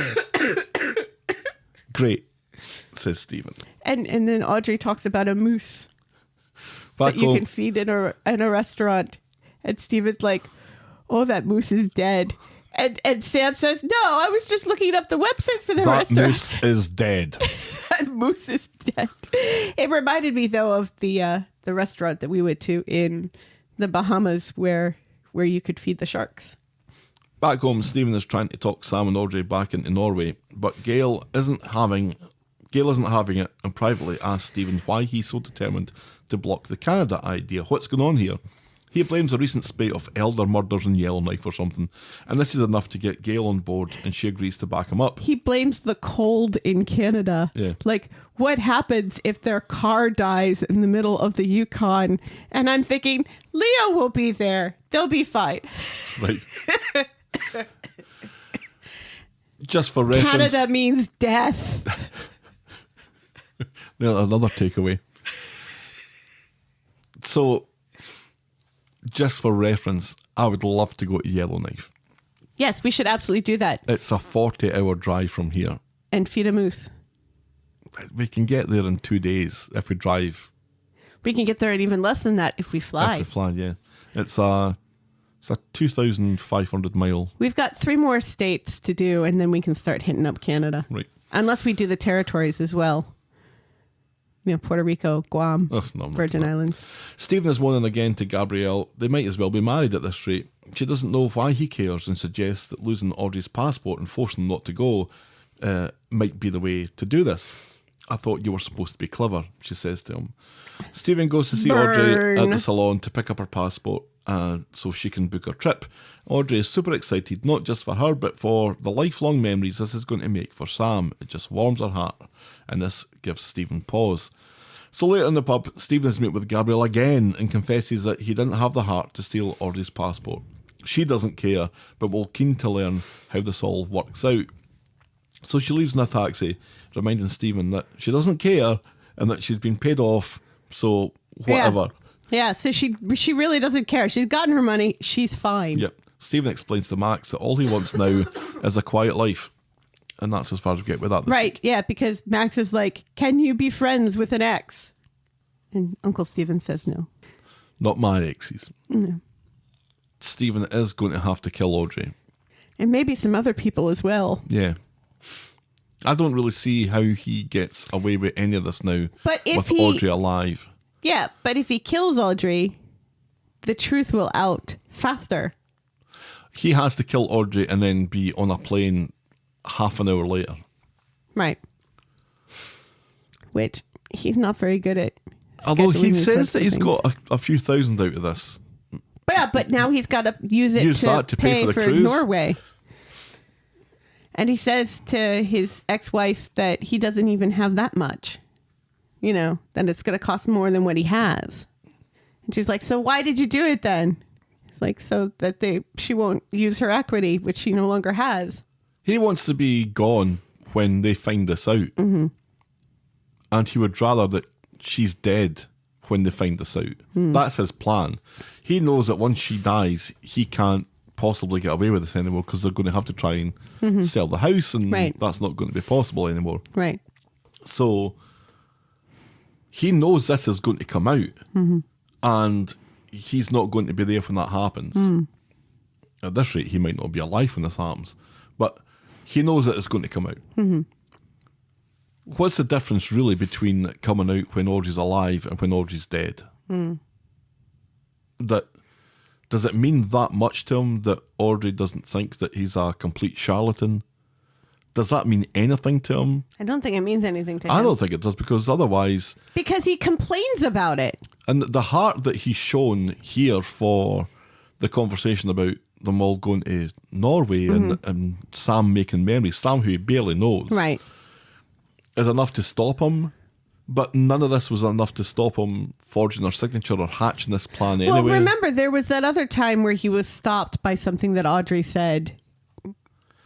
S5: Great, says Stephen.
S6: And then Audrey talks about a moose
S5: Back
S6: that you
S5: home,
S6: can feed in a restaurant. And Stephen's like, oh, that moose is dead. And Sam says, no, I was just looking up the website for the
S5: that
S6: restaurant.
S5: moose is dead.
S6: That moose is dead. It reminded me, though, of the restaurant that we went to in the Bahamas where you could feed the sharks.
S5: Back home, Stephen is trying to talk Sam and Audrey back into Norway, but Gail isn't having it, and privately asks Stephen why he's so determined to block the Canada idea. What's going on here? He blames a recent spate of elder murders in Yellowknife or something, and this is enough to get Gail on board, and she agrees to back him up.
S6: He blames the cold in Canada.
S5: Yeah.
S6: Like, what happens if their car dies in the middle of the Yukon? And I'm thinking, Leo will be there. They'll be fine.
S5: Right. Just for reference.
S6: Canada means death.
S5: Another takeaway. So, just for reference, I would love to go to Yellowknife.
S6: Yes, we should absolutely do that.
S5: It's a 40-hour drive from here.
S6: And feed a moose.
S5: We can get there in 2 days if we drive.
S6: We can get there in even less than that if we fly.
S5: If we fly, yeah. It's a 2,500 mile.
S6: We've got 3 more states to do, and then we can start hitting up Canada.
S5: Right.
S6: Unless we do the territories as well. You know, Puerto Rico, Guam,
S5: Oh, no,
S6: Virgin
S5: no.
S6: Islands.
S5: Stephen is moaning again to Gabrielle. They might as well be married at this rate. She doesn't know why he cares and suggests that losing Audrey's passport and forcing them not to go might be the way to do this. I thought you were supposed to be clever, she says to him. Stephen goes to see Audrey at the salon to pick up her passport so she can book her trip. Audrey is super excited, not just for her, but for the lifelong memories this is going to make for Sam. It just warms her heart, and this gives Stephen pause. So later in the pub, Stephen is met with Gabrielle again and confesses that he didn't have the heart to steal Audrey's passport. She doesn't care, but will keen to learn how this all works out. So she leaves in a taxi, reminding Stephen that she doesn't care and that she's been paid off, so whatever.
S6: Yeah, so she really doesn't care. She's gotten her money. She's fine.
S5: Yep. Stephen explains to Max that all he wants now is a quiet life. And that's as far as we get with that.
S6: Right, yeah, because Max is like, can you be friends with an ex? And Uncle Stephen says no.
S5: Not my exes.
S6: No.
S5: Stephen is going to have to kill Audrey.
S6: And maybe some other people as well.
S5: Yeah. I don't really see how he gets away with any of this now
S6: But if
S5: with Audrey alive.
S6: Yeah, but if he kills Audrey, the truth will out faster.
S5: He has to kill Audrey and then be on a plane half an hour later.
S6: Right. Which he's not very good at.
S5: Although he
S6: scheduling these
S5: says
S6: sorts
S5: that
S6: of
S5: he's
S6: things.
S5: got a few thousand out of this.
S6: Yeah, but now he's got to use that to pay for
S5: cruise.
S6: Norway. And he says to his ex-wife that he doesn't even have that much. You know, that it's going to cost more than what he has. And she's like, so why did you do it then? It's like, so that she won't use her equity, which she no longer has.
S5: He wants to be gone when they find this out.
S6: Mm-hmm.
S5: And he would rather that she's dead when they find this out. That's his plan. He knows that once she dies, he can't possibly get away with this anymore because they're going to have to try and sell the house, and
S6: Right.
S5: that's not going to be possible anymore.
S6: Right.
S5: So he knows this is going to come out, and he's not going to be there when that happens. At this rate, he might not be alive when this happens, but he knows that it's going to come out. What's the difference really between it coming out when Audrey's alive and when Audrey's dead? Does it mean that much to him that Audrey doesn't think that he's a complete charlatan? does that mean anything to him?
S6: I don't think it means anything to him.
S5: I don't think it does, because otherwise...
S6: Because he complains about it.
S5: And the heart that he's shown here for the conversation about them all going to Norway and Sam making memories, Sam who he barely knows,
S6: Right.
S5: is enough to stop him. But none of this was enough to stop him forging their signature or hatching this plan anyway.
S6: Well, remember, there was that other time where he was stopped by something that Audrey said.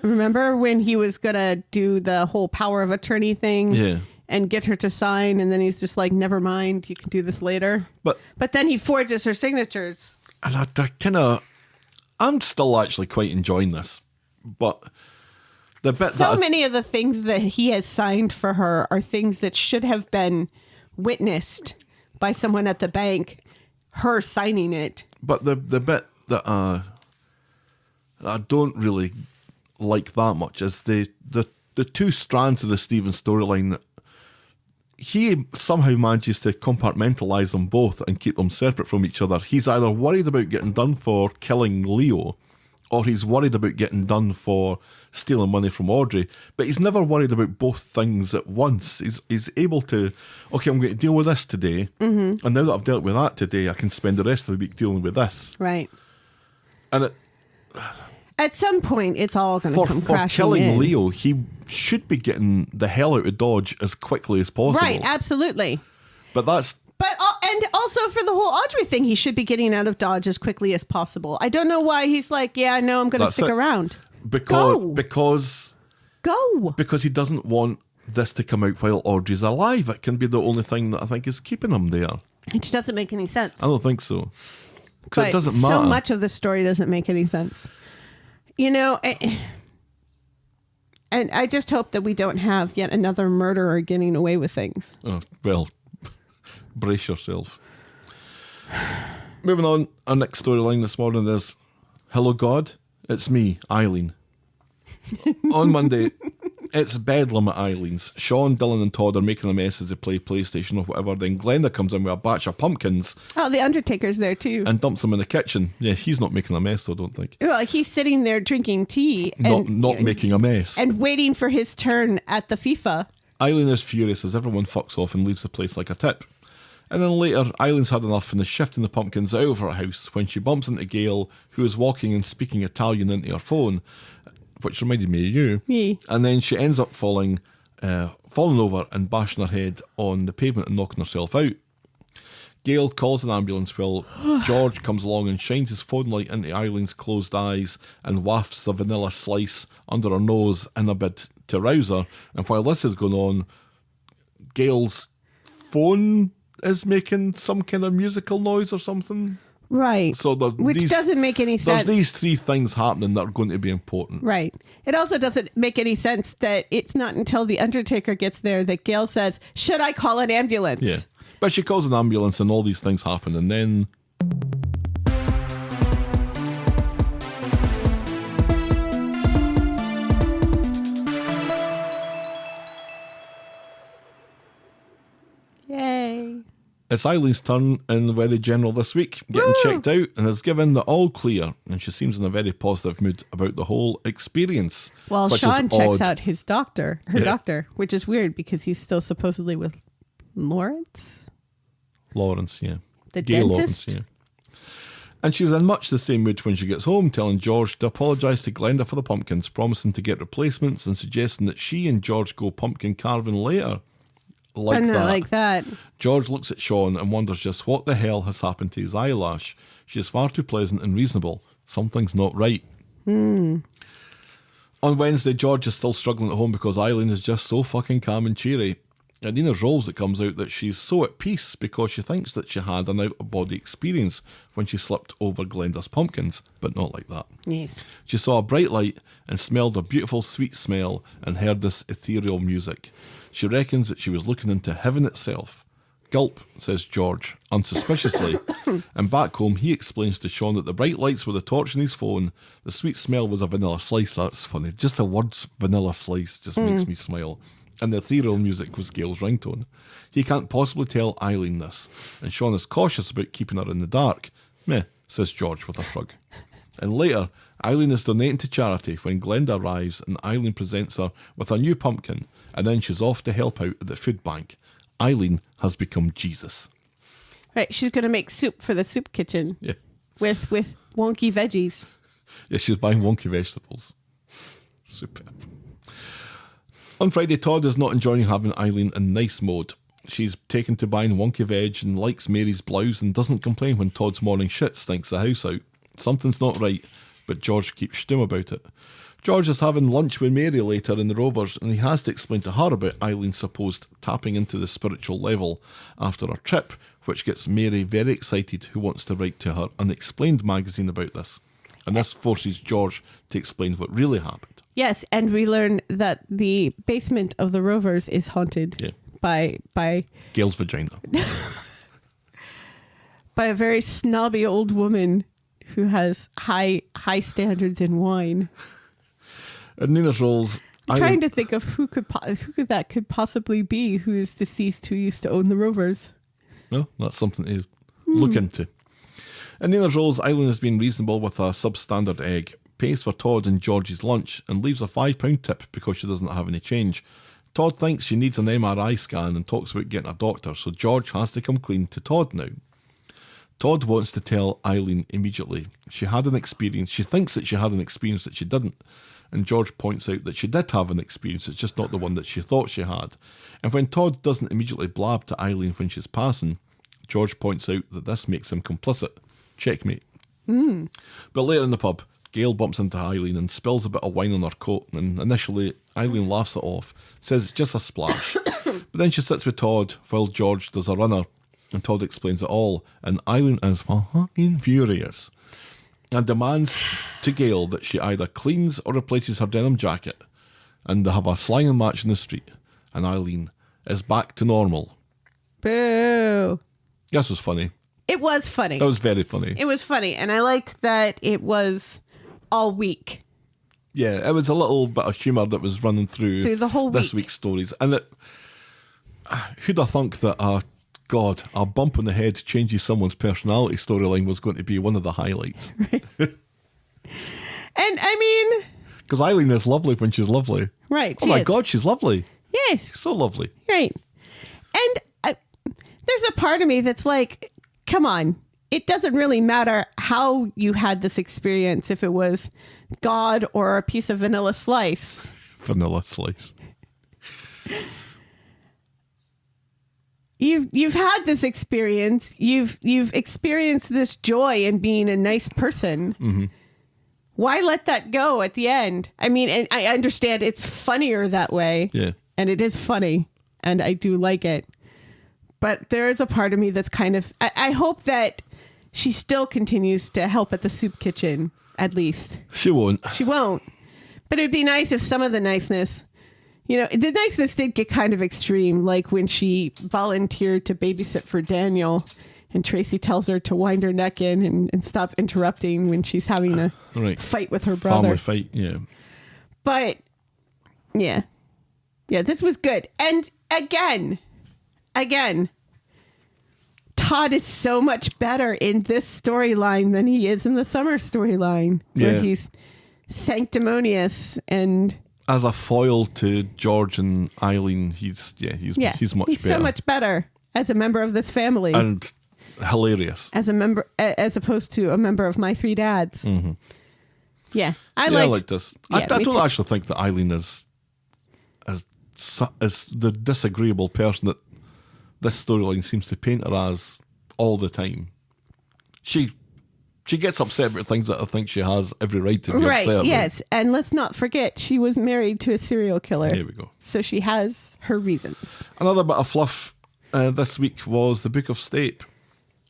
S6: Remember when he was going to do the whole power of attorney thing?
S5: Yeah.
S6: And get her to sign, and then he's just like, never mind, you can do this later. But then he forges her signatures.
S5: And I I'm still actually quite enjoying this. But the bit
S6: many of the things that he has signed for her are things that should have been witnessed by someone at the bank, her signing it.
S5: But the bit that I don't really like that much is the two strands of the Stephen storyline. He somehow manages to compartmentalise them both and keep them separate from each other. He's either worried about getting done for killing Leo, or he's worried about getting done for stealing money from Audrey. But he's never worried about both things at once. He's able to, okay, I'm going to deal with this today, and now that I've dealt with that today, I can spend the rest of the week dealing with this.
S6: Right.
S5: And
S6: at some point, it's all going to come crashing
S5: for killing
S6: in.
S5: Leo, he should be getting the hell out of Dodge as quickly as possible.
S6: Right, absolutely.
S5: But that's...
S6: And also for the whole Audrey thing, he should be getting out of Dodge as quickly as possible. I don't know why he's like, yeah, no, I'm going to stick around.
S5: Because he doesn't want this to come out while Audrey's alive. It can be the only thing that I think is keeping him there.
S6: Which doesn't make any sense.
S5: I don't think so. Because it doesn't matter.
S6: So much of the story doesn't make any sense. You know, and I just hope that we don't have yet another murderer getting away with things.
S5: Oh, well, brace yourself. Moving on, our next storyline this morning is, hello God, it's me, Eileen. On Monday, it's bedlam at Eileen's. Sean, Dylan and Todd are making a mess as they play PlayStation or whatever. Then Glenda comes in with a batch of pumpkins.
S6: Oh, the Undertaker's there too.
S5: And dumps them in the kitchen. Yeah, he's not making a mess though, I don't think.
S6: Well, he's sitting there drinking tea.
S5: Not making a mess.
S6: And waiting for his turn at the FIFA.
S5: Eileen is furious as everyone fucks off and leaves the place like a tip. And then later, Eileen's had enough and is shifting the pumpkins out of her house when she bumps into Gail, who is walking and speaking Italian into her phone, which reminded me of you.
S6: Me.
S5: And then she ends up falling over and bashing her head on the pavement and knocking herself out. Gail calls an ambulance while George comes along and shines his phone light into Eileen's closed eyes and wafts a vanilla slice under her nose in a bid to rouse her. And while this is going on, Gail's phone is making some kind of musical noise or something.
S6: Right.
S5: So
S6: which doesn't make any sense.
S5: There's these three things happening that are going to be important.
S6: Right. It also doesn't make any sense that it's not until the Undertaker gets there that Gail says, should I call an ambulance?
S5: Yeah. But she calls an ambulance and all these things happen, and then...
S6: Yay.
S5: It's Eileen's turn in the Weathy General this week, getting checked out, and is given the all clear, and she seems in a very positive mood about the whole experience.
S6: Well, Sean checks out his doctor, doctor, which is weird because he's still supposedly with Lawrence, yeah.
S5: The
S6: Gail
S5: dentist?
S6: Lawrence,
S5: yeah. And she's in much the same mood when she gets home, telling George to apologise to Glenda for the pumpkins, promising to get replacements and suggesting that she and George go pumpkin carving later. Like that. George looks at Sean and wonders just what the hell has happened to his eyelash. She is far too pleasant and reasonable. Something's not right. On Wednesday, George is still struggling at home because Eileen is just so fucking calm and cheery. At Nina's Rolls, it comes out that she's so at peace because she thinks that she had an out-of-body experience when she slipped over Glenda's pumpkins, but not like that.
S6: Yes.
S5: She saw a bright light and smelled a beautiful sweet smell and heard this ethereal music. She reckons that she was looking into heaven itself. Gulp, says George, unsuspiciously. And back home, he explains to Sean that the bright lights were the torch in his phone, the sweet smell was a vanilla slice. That's funny. Just the words vanilla slice just makes me smile. And the ethereal music was Gail's ringtone. He can't possibly tell Eileen this, and Sean is cautious about keeping her in the dark. Meh, says George with a shrug. And later, Eileen is donating to charity when Glenda arrives and Eileen presents her with a new pumpkin, and then she's off to help out at the food bank. Eileen has become Jesus.
S6: Right, she's going to make soup for the soup kitchen.
S5: Yeah.
S6: With wonky veggies.
S5: Yeah, she's buying wonky vegetables. Superb. On Friday, Todd is not enjoying having Eileen in nice mode. She's taken to buying wonky veg and likes Mary's blouse and doesn't complain when Todd's morning shit stinks the house out. Something's not right, but George keeps stum about it. George is having lunch with Mary later in the Rovers, and he has to explain to her about Eileen's supposed tapping into the spiritual level after her trip, which gets Mary very excited, who wants to write to her Unexplained magazine about this. And this forces George to explain what really happened.
S6: Yes, and we learn that the basement of the Rovers is haunted by
S5: Gail's vagina.
S6: by a very snobby old woman who has high standards in wine.
S5: And Nina's rolls.
S6: I'm trying to think of who that could possibly be, who is deceased, who used to own the Rovers.
S5: No, that's something to look into. In Nina's rolls, Eileen has been reasonable with a substandard egg, pays for Todd and George's lunch, and leaves a £5 tip because she doesn't have any change. Todd thinks she needs an MRI scan and talks about getting a doctor, so George has to come clean to Todd now. Todd wants to tell Eileen immediately. She had an experience. She thinks that she had an experience that she didn't. And George points out that she did have an experience, it's just not the one that she thought she had. And when Todd doesn't immediately blab to Eileen when she's passing, George points out that this makes him complicit. Checkmate. But later in the pub, Gail bumps into Eileen and spills a bit of wine on her coat, and initially Eileen laughs it off, says it's just a splash. But then she sits with Todd while George does a runner, and Todd explains it all, and Eileen is fucking furious and demands to Gail that she either cleans or replaces her denim jacket, and they have a slanging match in the street, and Eileen is back to normal.
S6: Boo.
S5: This was funny.
S6: It was funny.
S5: That was very funny.
S6: It was funny, and I liked that it was all week.
S5: Yeah, it was a little bit of humour that was running through
S6: the whole
S5: this
S6: week.
S5: week's stories. And who'd have thunk that a bump on the head changes someone's personality storyline was going to be one of the highlights.
S6: Right. And I mean...
S5: Because Eileen is lovely when she's lovely.
S6: Right.
S5: Oh my God, she's lovely.
S6: Yes.
S5: She's so lovely.
S6: Right. And there's a part of me that's like, come on. It doesn't really matter how you had this experience, if it was God or a piece of vanilla slice.
S5: Vanilla slice.
S6: You've had this experience. You've experienced this joy in being a nice person. Mm-hmm. Why let that go at the end? I mean, and I understand it's funnier that way.
S5: Yeah.
S6: And it is funny. And I do like it. But there is a part of me that's kind of... I hope that she still continues to help at the soup kitchen, at least.
S5: She won't.
S6: She won't. But it'd be nice if some of the niceness... You know, the niceness did get kind of extreme, like when she volunteered to babysit for Daniel and Tracy tells her to wind her neck in and stop interrupting when she's having a fight with her brother.
S5: Family fight, yeah.
S6: But, yeah. Yeah, this was good. And again, Todd is so much better in this storyline than he is in the summer storyline, where he's sanctimonious and...
S5: As a foil to George and Eileen, he's much better.
S6: So much better as a member of this family.
S5: And hilarious.
S6: As a member, as opposed to a member of My Three Dads. Mm-hmm. Yeah, I like
S5: this.
S6: Yeah,
S5: I don't actually think that Eileen is the disagreeable person that this storyline seems to paint her as all the time. She gets upset about things that I think she has every right to be upset about.
S6: Yes, and let's not forget, she was married to a serial killer.
S5: There we go.
S6: So she has her reasons.
S5: Another bit of fluff this week was the Book of Stape.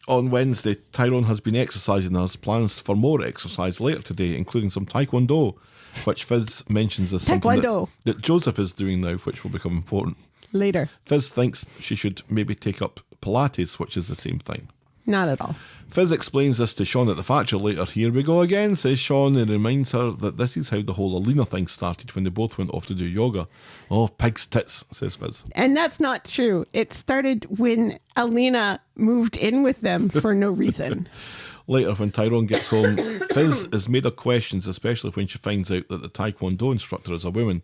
S5: On Wednesday, Tyrone has been exercising and has plans for more exercise later today, including some taekwondo, which Fizz mentions as something that Joseph is doing now, which will become important.
S6: Later.
S5: Fizz thinks she should maybe take up Pilates, which is the same thing.
S6: Not at all.
S5: Fizz explains this to Sean at the factory later. Here we go again, says Sean, and reminds her that this is how the whole Alina thing started when they both went off to do yoga. Oh, pig's tits, says Fizz.
S6: And that's not true. It started when Alina moved in with them for no reason.
S5: Later, when Tyrone gets home, Fizz is made of questions, especially when she finds out that the Taekwondo instructor is a woman.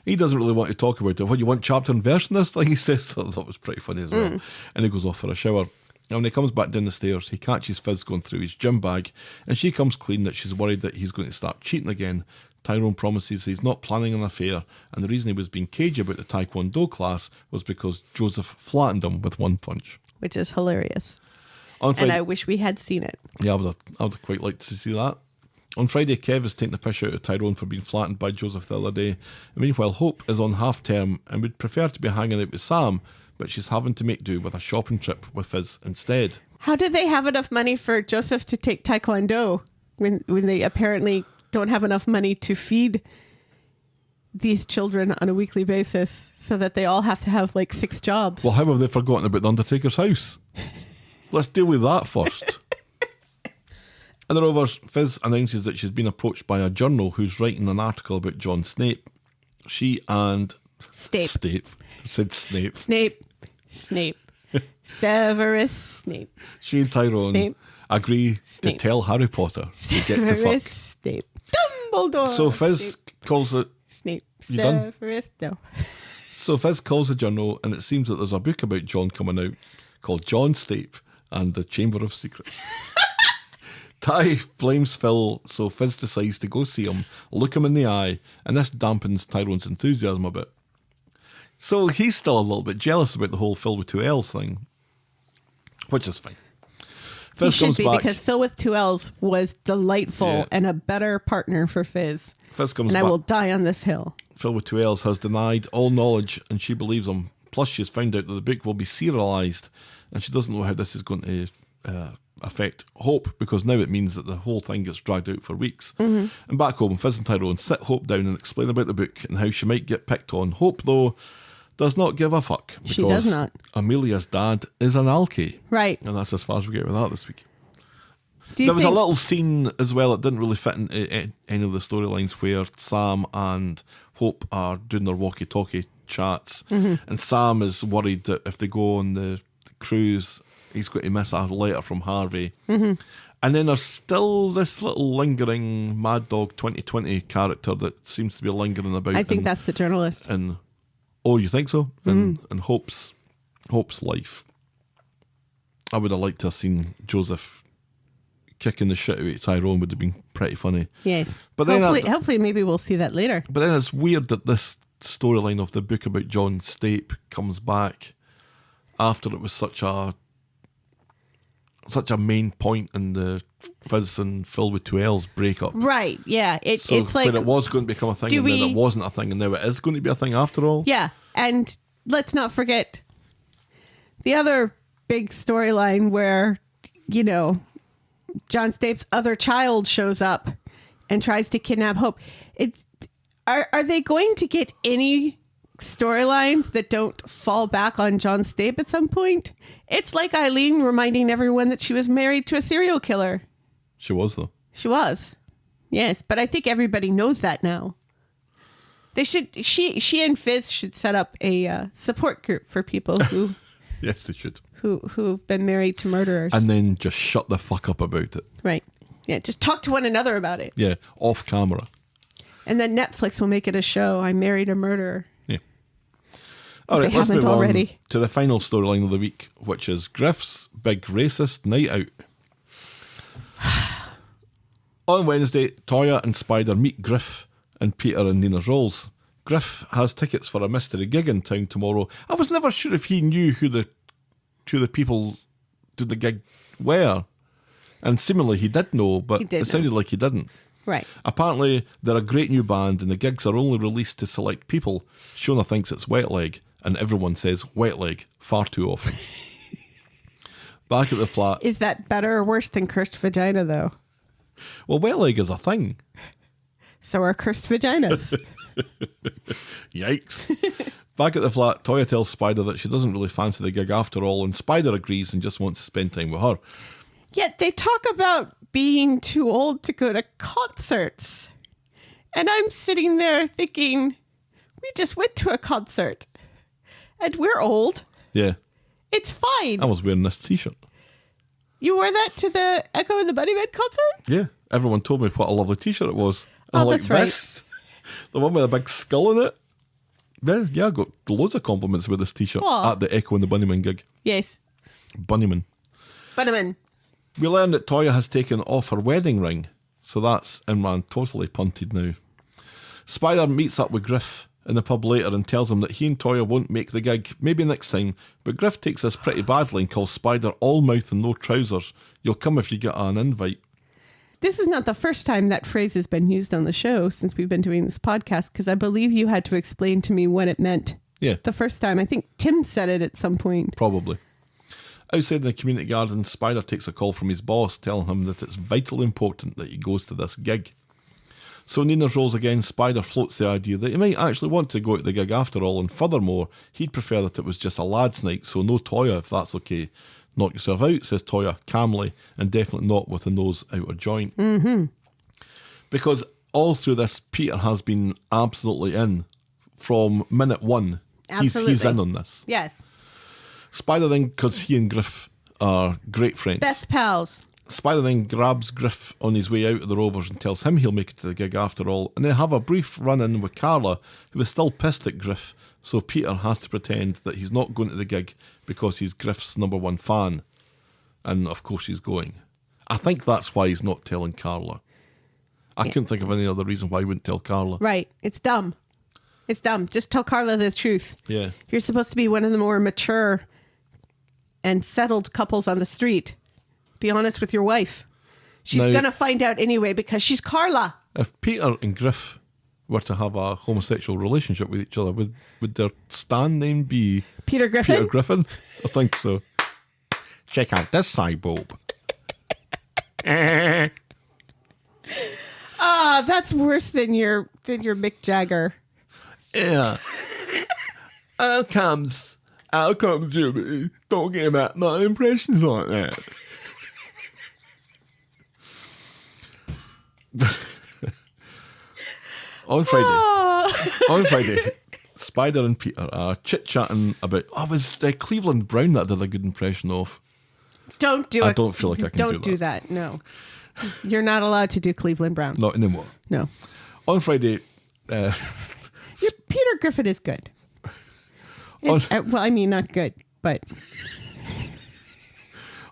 S5: He doesn't really want to talk about it. What, you want chapter and verse in this thing? He says. I thought it was pretty funny as well. And he goes off for a shower. And when he comes back down the stairs, he catches Fizz going through his gym bag, and she comes clean that she's worried that he's going to start cheating again. Tyrone promises he's not planning an affair, and the reason he was being cagey about the Taekwondo class was because Joseph flattened him with one punch.
S6: Which is hilarious.
S5: On Friday,
S6: And I wish we had seen it.
S5: yeah, I would have quite liked to see that. On Friday, Kev is taking the piss out of Tyrone for being flattened by Joseph the other day. And meanwhile, Hope is on half-term and would prefer to be hanging out with Sam, but she's having to make do with a shopping trip with Fizz instead.
S6: How did they have enough money for Joseph to take Taekwondo when they apparently don't have enough money to feed these children on a weekly basis so that they all have to have like 6 jobs?
S5: Well, how have they forgotten about the Undertaker's house? Let's deal with that first. In the Rovers, Fizz announces that she's been approached by a journal who's writing an article about John Stape. She and...
S6: Stape.
S5: I said Snape.
S6: Snape. Severus Snape.
S5: She and Tyrone
S6: Snape.
S5: agree
S6: Snape.
S5: to tell Harry Potter to get to
S6: Severus
S5: fuck.
S6: Snape. Dumbledore.
S5: So Fizz
S6: Snape.
S5: calls it...
S6: Snape.
S5: You done?
S6: Severus. No.
S5: So Fizz calls the journal, and it seems that there's a book about John coming out called John Stape and the Chamber of Secrets. Ty blames Phil, so Fizz decides to go see him, look him in the eye, and this dampens Tyrone's enthusiasm a bit. So he's still a little bit jealous about the whole Phil with 2 L's thing, which is fine.
S6: He
S5: Fizz
S6: should
S5: comes
S6: be,
S5: back.
S6: because Phil with 2 L's was delightful
S5: Yeah.
S6: and a better partner for Fizz.
S5: Fizz comes
S6: And I
S5: back.
S6: will die on this hill.
S5: Phil with 2 L's has denied all knowledge, and she believes him. Plus, she's found out that the book will be serialized, and she doesn't know how this is going to affect Hope, because now it means that the whole thing gets dragged out for weeks. And back home, Fizz and Tyrone sit Hope down and explain about the book and how she might get picked on. Hope, though, does not give a fuck, because
S6: She does not.
S5: Amelia's dad is an alky.
S6: Right.
S5: And that's as far as we get with that this week.
S6: Do you
S5: There was a
S6: think-
S5: little scene as well that didn't really fit in any of the storylines, where Sam and Hope are doing their walkie-talkie chats, and Sam is worried that if they go on the cruise, he's going to miss a letter from Harvey. And then there's still this little lingering Mad Dog 2020 character that seems to be lingering about.
S6: I think that's the journalist.
S5: Oh, you think so? In Hope's life. I would have liked to have seen Joseph kicking the shit out of Tyrone. Would have been pretty funny.
S6: Yeah.
S5: But then
S6: hopefully maybe we'll see that later.
S5: But then it's weird that this storyline of the book about John Stape comes back after it was such a main point in the Fizz and Phil with 2 L's breakup.
S6: Right. Yeah.
S5: So
S6: It's like,
S5: when it was going to become a thing,
S6: do
S5: and then
S6: we-
S5: it wasn't a thing, and now it is going to be a thing after all.
S6: yeah. And let's not forget the other big storyline where, you know, John Stape's other child shows up and tries to kidnap Hope. Are they going to get any storylines that don't fall back on John Stape at some point? It's like Eileen reminding everyone that she was married to a serial killer.
S5: She was, though.
S6: She was. Yes, but I think everybody knows that now. They should. She and Fizz should set up a support group for people who
S5: Yes, they should.
S6: who've been married to murderers.
S5: And then just shut the fuck up about it.
S6: Right. Yeah, just talk to one another about it.
S5: Yeah, off camera.
S6: And then Netflix will make it a show. I married a murderer.
S5: Yeah. All right,
S6: they
S5: let's
S6: haven't
S5: move
S6: already.
S5: on to the final storyline of the week, which is Griff's big racist night out. On Wednesday, Toya and Spider meet Griff and Peter and Nina's Rolls. Griff has tickets for a mystery gig in town tomorrow. I was never sure if he knew who the people to the gig were. And seemingly he did know, but
S6: He did
S5: it sounded like he didn't.
S6: Right.
S5: Apparently, they're a great new band and the gigs are only released to select people. Shona thinks it's Wet Leg, and everyone says Wet Leg far too often. Back at the flat.
S6: Is that better or worse than cursed vagina, though?
S5: Well, Wet Leg is a thing.
S6: So are cursed vaginas.
S5: Yikes. Back at the flat, Toya tells Spider that she doesn't really fancy the gig after all, and Spider agrees and just wants to spend time with her.
S6: Yet they talk about being too old to go to concerts. And I'm sitting there thinking, we just went to a concert. And we're old.
S5: Yeah,
S6: It's fine.
S5: I was wearing this t-shirt.
S6: You wore that to the Echo and the Bunnymen concert?
S5: Yeah. Everyone told me what a lovely t-shirt it was.
S6: Oh,
S5: I like
S6: that's right.
S5: this. The one with a big skull in it. Yeah, I got loads of compliments with this t-shirt
S6: Aw.
S5: at the Echo and the Bunnymen gig.
S6: Yes.
S5: Bunnymen.
S6: Bunnymen.
S5: We learn that Toya has taken off her wedding ring. So that's Imran totally punted now. Spider meets up with Griff in the pub later and tells him that he and Toya won't make the gig, maybe next time, but Griff takes this pretty badly and calls Spider all mouth and no trousers. You'll come if you get an invite.
S6: This is not the first time that phrase has been used on the show since we've been doing this podcast, because I believe you had to explain to me what it meant.
S5: Yeah.
S6: The first time. I think Tim said it at some point.
S5: Probably. Outside in the community garden, Spider takes a call from his boss telling him that it's vitally important that he goes to this gig. So Nina's rolls again, Spider floats the idea that he might actually want to go to the gig after all, and furthermore, he'd prefer that it was just a lad's night, so no Toya if that's okay. Knock yourself out, says Toya calmly, and definitely not with a nose out of joint. Mm-hmm. Because all through this, Peter has been absolutely in from minute one.
S6: Absolutely.
S5: He's in on this.
S6: Yes.
S5: Spider then, because he and Griff are great friends.
S6: Best pals.
S5: Spider then grabs Griff on his way out of the Rovers and tells him he'll make it to the gig after all, and they have a brief run-in with Carla, who is still pissed at Griff, so Peter has to pretend that he's not going to the gig because he's Griff's #1 fan. And of course he's going. I think that's why he's not telling Carla. I couldn't think of any other reason why he wouldn't tell Carla.
S6: Right. It's dumb. It's dumb. Just tell Carla the truth.
S5: Yeah.
S6: You're supposed to be one of the more mature and settled couples on the street. Be honest with your wife. She's
S5: Now-
S6: going to find out anyway because she's Carla.
S5: If Peter and Griff were to have a homosexual relationship with each other, would their stand name be
S6: Peter Griffin?
S5: Peter Griffin? I think so. Check out this cyborg.
S6: Ah, that's worse than your Mick Jagger.
S5: Yeah. How comes you talking about my impressions like that? On Friday, Spider and Peter are chit-chatting about, was the Cleveland Brown that I did a good impression of?
S6: Don't do it.
S5: I don't feel like I can
S6: Don't do that. No. You're not allowed to do Cleveland Brown.
S5: Not anymore.
S6: No.
S5: On Friday,
S6: Peter Griffin is good.
S5: On-
S6: Well, I mean, not good, but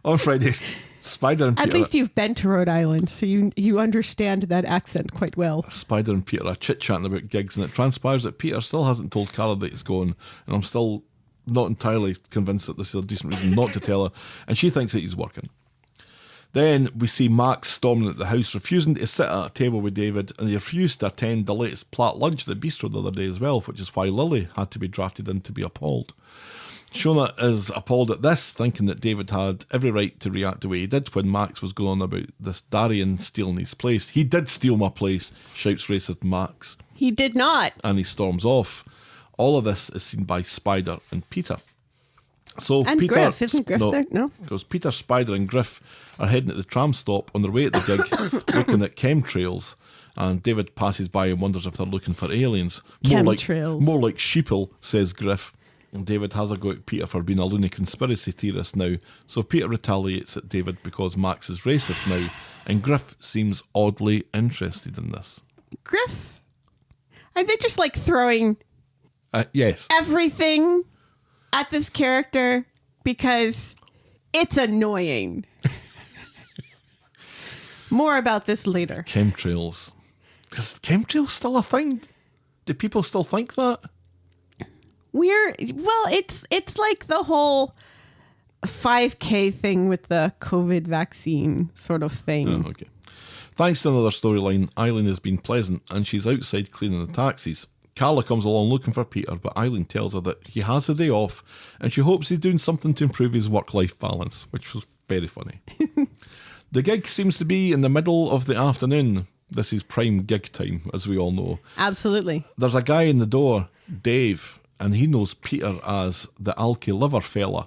S5: on Friday, Spider and
S6: at
S5: Peter...
S6: least you've been to Rhode Island, so you understand that accent quite well.
S5: Spider and Peter are chit-chatting about gigs, and it transpires that Peter still hasn't told Carla that he's going, and I'm still not entirely convinced that this is a decent reason not to tell her, and she thinks that he's working. Then we see Max storming at the house, refusing to sit at a table with David, and he refused to attend the latest Platt lunch at the bistro the other day as well, which is why Lily had to be drafted in to be appalled. Shona is appalled at this, thinking that David had every right to react the way he did when Max was going on about this Darian stealing his place. He did steal my place, shouts racist Max,
S6: He did not.
S5: and he storms off. All of this is seen by Spider and Peter. So
S6: And
S5: Peter,
S6: Griff. Isn't Griff there? No.
S5: because Peter, Spider and Griff are heading to the tram stop on their way to the gig, looking at chemtrails, and David passes by and wonders if they're looking for aliens.
S6: Chemtrails.
S5: More like sheeple, says Griff. And David has a go at Peter for being a loony conspiracy theorist now, so Peter retaliates at David because Max is racist now, and Griff seems oddly interested in this.
S6: Griff? Are they just like throwing
S5: Yes.
S6: everything at this character because it's annoying? More about this later.
S5: Chemtrails. Is chemtrails still a thing? Do people still think that?
S6: It's like the whole 5K thing with the COVID vaccine sort of thing.
S5: Oh, okay. Thanks to another storyline, Eileen has been pleasant and she's outside cleaning the taxis. Carla comes along looking for Peter, but Eileen tells her that he has a day off and she hopes he's doing something to improve his work-life balance, which was very funny. The gig seems to be in the middle of the afternoon. This is prime gig time, as we all know.
S6: Absolutely.
S5: There's a guy in the door, Dave, and he knows Peter as the alky liver fella.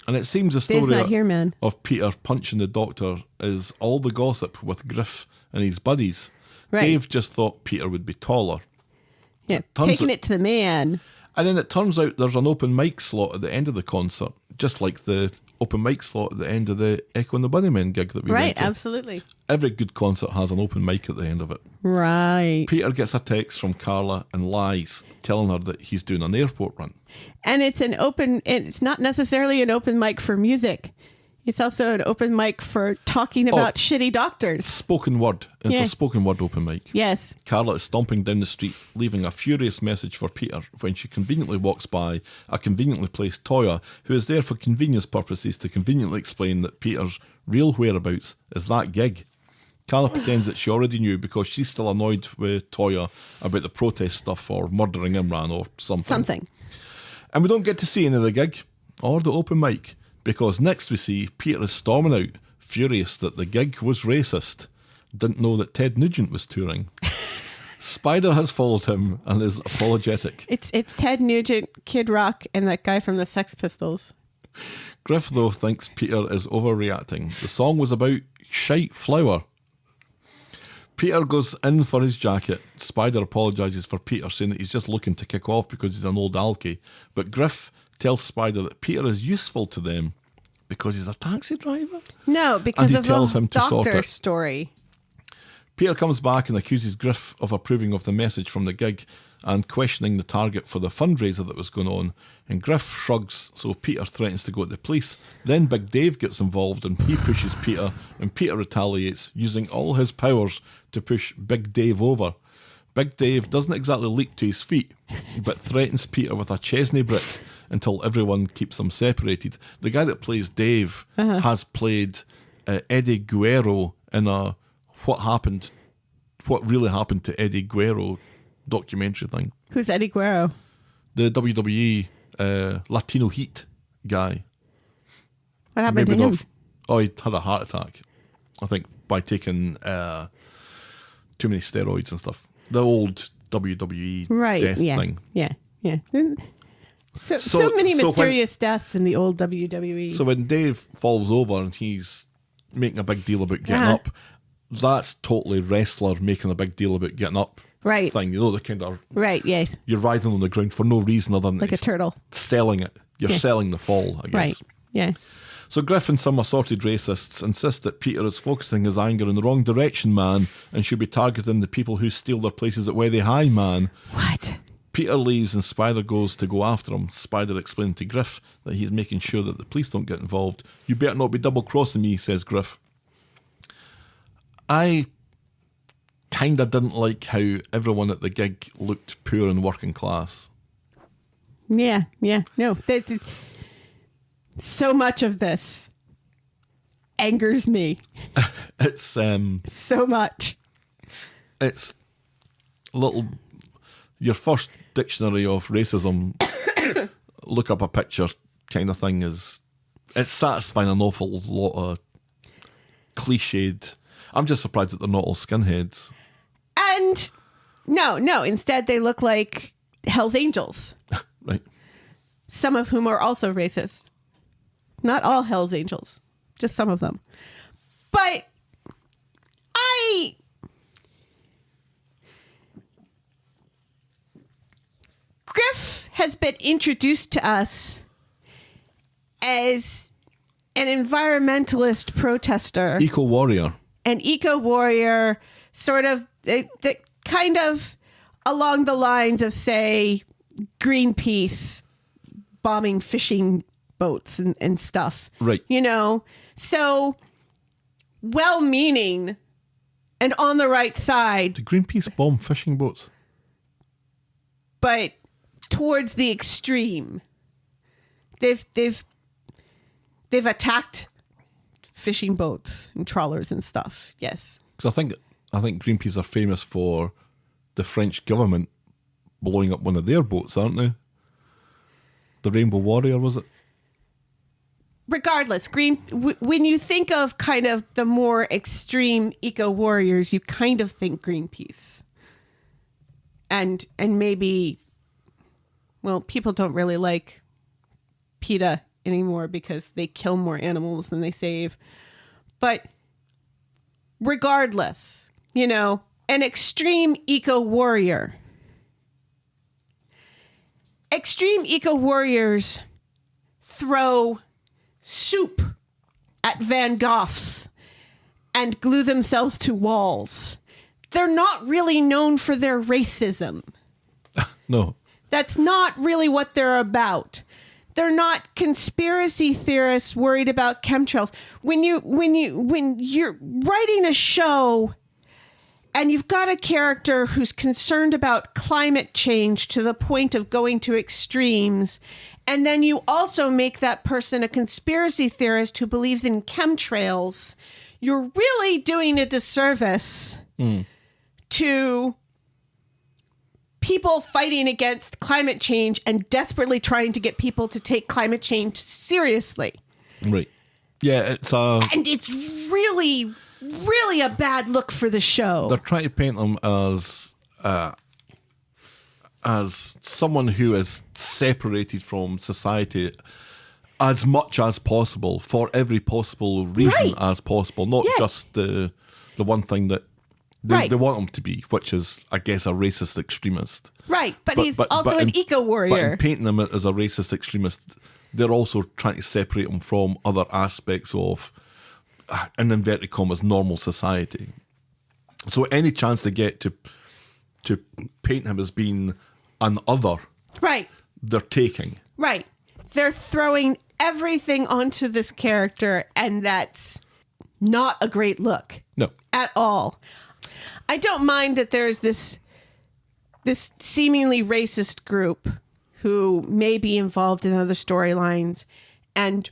S5: And it seems the
S6: Dave's
S5: story
S6: not here, man.
S5: of Peter punching the doctor is all the gossip with Griff and his buddies.
S6: Right.
S5: Dave just thought Peter would be taller.
S6: Yeah,
S5: turns
S6: taking
S5: out-
S6: it to the man.
S5: And then it turns out there's an open mic slot at the end of the concert, just like the open mic slot at the end of the Echo and the Bunnymen gig that we went
S6: Right,
S5: to.
S6: absolutely.
S5: Every good concert has an open mic at the end of it.
S6: Right.
S5: Peter gets a text from Carla and lies, telling her that he's doing an airport run.
S6: And it's not necessarily an open mic for music. It's also an open mic for talking about shitty doctors.
S5: Spoken word. It's a spoken word open mic.
S6: Yes.
S5: Carla is stomping down the street, leaving a furious message for Peter when she conveniently walks by a conveniently placed Toya, who is there for convenience purposes to conveniently explain that Peter's real whereabouts is that gig. Carla pretends that she already knew because she's still annoyed with Toya about the protest stuff or murdering Imran or something. And we don't get to see any of the gig or the open mic, because next we see Peter is storming out, furious that the gig was racist. Didn't know that Ted Nugent was touring. Spider has followed him and is apologetic.
S6: It's Ted Nugent, Kid Rock, and that guy from the Sex Pistols.
S5: Griff, though, thinks Peter is overreacting. The song was about shite flour. Peter goes in for his jacket. Spider apologises for Peter, saying that he's just looking to kick off because he's an old alky. But Griff tells Spider that Peter is useful to them because he's a taxi driver.
S6: No, because
S5: and he
S6: of
S5: tells
S6: the
S5: him to sort
S6: doctor
S5: it.
S6: story.
S5: Peter comes back and accuses Griff of approving of the message from the gig and questioning the target for the fundraiser that was going on. And Griff shrugs, so Peter threatens to go to the police. Then Big Dave gets involved and he pushes Peter, and Peter retaliates, using all his powers to push Big Dave over. Big Dave doesn't exactly leap to his feet, but threatens Peter with a Chesney brick until everyone keeps them separated. The guy that plays Dave has played Eddie Guerrero in a What Really Happened to Eddie Guerrero documentary thing.
S6: Who's Eddie Guerrero?
S5: The WWE Latino Heat guy.
S6: What happened to him?
S5: He had a heart attack, I think, by taking too many steroids and stuff. The old WWE death thing.
S6: Yeah. So many mysterious deaths in the old WWE.
S5: So when Dave falls over and he's making a big deal about getting up, that's totally wrestler making a big deal about getting up thing. You know, the kind of...
S6: Right, yes.
S5: You're writhing on the ground for no reason other than...
S6: Like a turtle.
S5: Selling it. You're selling the fall, I guess.
S6: Right, yeah.
S5: So Griff and some assorted racists insist that Peter is focusing his anger in the wrong direction, man, and should be targeting the people who steal their places at Weathy High, man.
S6: What?
S5: Peter leaves and Spider goes to go after him. Spider explains to Griff that he's making sure that the police don't get involved. You better not be double-crossing me, says Griff. I kind of didn't like how everyone at the gig looked poor and working class.
S6: Yeah. No, so much of this angers me.
S5: It's
S6: so much.
S5: It's your first dictionary of racism, look up a picture kind of thing it's satisfying an awful lot of cliched. I'm just surprised that they're not all skinheads.
S6: And no, instead they look like Hell's Angels.
S5: Right.
S6: Some of whom are also racist. Not all Hell's Angels, just some of them. But Griff has been introduced to us as an environmentalist protester.
S5: Eco-warrior.
S6: An eco-warrior, sort of, kind of along the lines of, say, Greenpeace bombing fishing boats and stuff.
S5: Right.
S6: You know? So, well-meaning and on the right side.
S5: Did Greenpeace bomb fishing boats?
S6: But towards the extreme. They've attacked fishing boats and trawlers and stuff. Yes.
S5: Because I think Greenpeace are famous for the French government blowing up one of their boats, aren't they? The Rainbow Warrior, was it?
S6: Regardless, when you think of kind of the more extreme eco-warriors, you kind of think Greenpeace. And maybe, well, people don't really like PETA anymore because they kill more animals than they save. But regardless, you know, an extreme eco-warrior. Extreme eco-warriors throw soup at Van Gogh's and glue themselves to walls. They're not really known for their racism.
S5: No.
S6: That's not really what they're about. They're not conspiracy theorists worried about chemtrails. When you're writing a show and you've got a character who's concerned about climate change to the point of going to extremes, and then you also make that person a conspiracy theorist who believes in chemtrails, you're really doing a disservice to people fighting against climate change and desperately trying to get people to take climate change seriously. Right.
S5: Yeah, it's
S6: and it's really, really a bad look for the show.
S5: They're trying to paint them as someone who is separated from society as much as possible for every possible reason as possible, not just the one thing that they want him to be, which is, I guess, a racist extremist.
S6: Right, but he's also an eco-warrior.
S5: But in painting him as a racist extremist, they're also trying to separate him from other aspects of, in inverted commas, normal society. So any chance they get to paint him as being an other, they're taking.
S6: Right. They're throwing everything onto this character, and that's not a great look.
S5: No.
S6: At all. I don't mind that there's this seemingly racist group who may be involved in other storylines and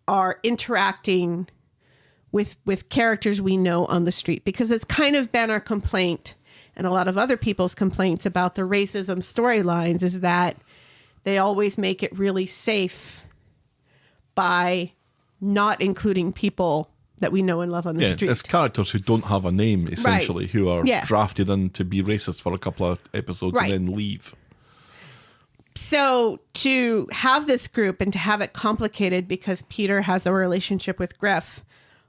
S6: are interacting with characters we know on the street, because it's kind of been our complaint and a lot of other people's complaints about the racism storylines is that they always make it really safe by not including people that we know and love on the street.
S5: It's characters who don't have a name, essentially, who are drafted in to be racist for a couple of episodes and then leave.
S6: So to have this group and to have it complicated because Peter has a relationship with Griff,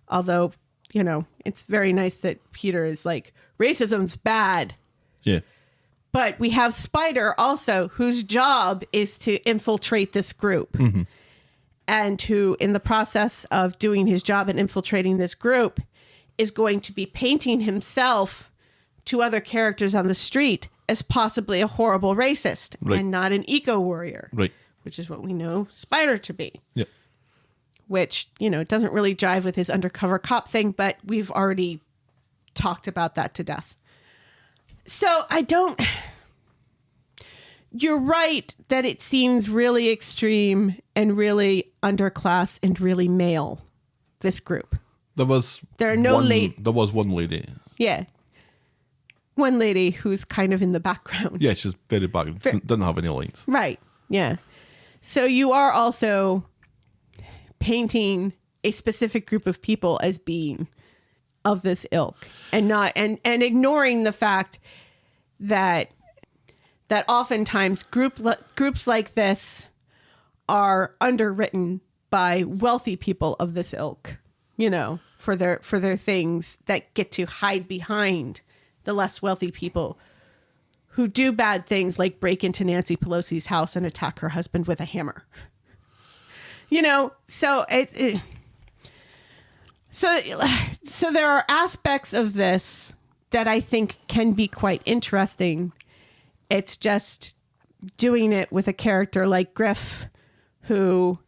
S6: although, you know, it's very nice that Peter is like, racism's bad.
S5: Yeah.
S6: But we have Spider also, whose job is to infiltrate this group. Mm-hmm. And who, in the process of doing his job and infiltrating this group, is going to be painting himself to other characters on the street as possibly a horrible racist and not an eco-warrior. Right. Which is what we know Spider to be. Yeah. Which, you know, doesn't really jive with his undercover cop thing, but we've already talked about that to death. So you're right that it seems really extreme and really underclass and really male, this group.
S5: There was one lady.
S6: Yeah. One lady who's kind of in the background.
S5: Yeah, she's very background. Didn't have any lines.
S6: Right. Yeah. So you are also painting a specific group of people as being of this ilk and not and ignoring the fact that oftentimes groups like this are underwritten by wealthy people of this ilk, you know, for their things that get to hide behind the less wealthy people who do bad things like break into Nancy Pelosi's house and attack her husband with a hammer. You know, so so there are aspects of this that I think can be quite interesting. It's just doing it with a character like Griff, who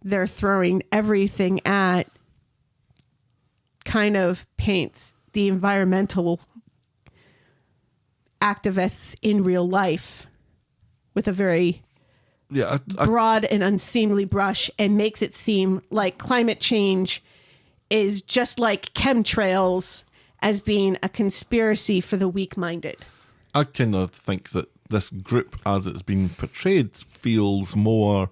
S6: they're throwing everything at, kind of paints the environmental activists in real life with a very broad and unseemly brush and makes it seem like climate change is just like chemtrails as being a conspiracy for the weak-minded.
S5: I kind of think that this group, as it's been portrayed, feels more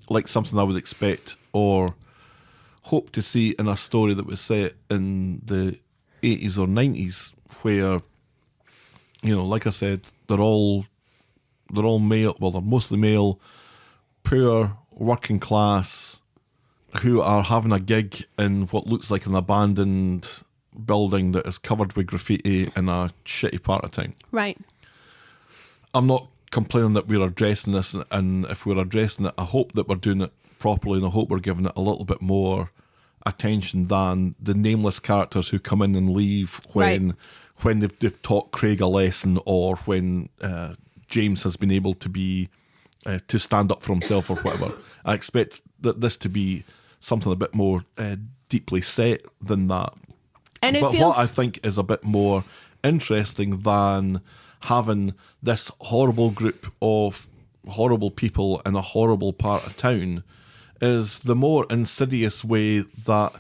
S5: like something I would expect or hope to see in a story that was set in the 80s or 90s, where, you know, like I said, they're all male. Well, they're mostly male, poor, working class, who are having a gig in what looks like an abandoned building that is covered with graffiti in a shitty part of town.
S6: Right.
S5: I'm not complaining that we're addressing this, and if we're addressing it, I hope that we're doing it properly, and I hope we're giving it a little bit more attention than the nameless characters who come in and leave when they've taught Craig a lesson, or when James has been able to be to stand up for himself or whatever. I expect that this to be something a bit more deeply set than that.
S6: And
S5: but what I think is a bit more interesting than having this horrible group of horrible people in a horrible part of town is the more insidious way that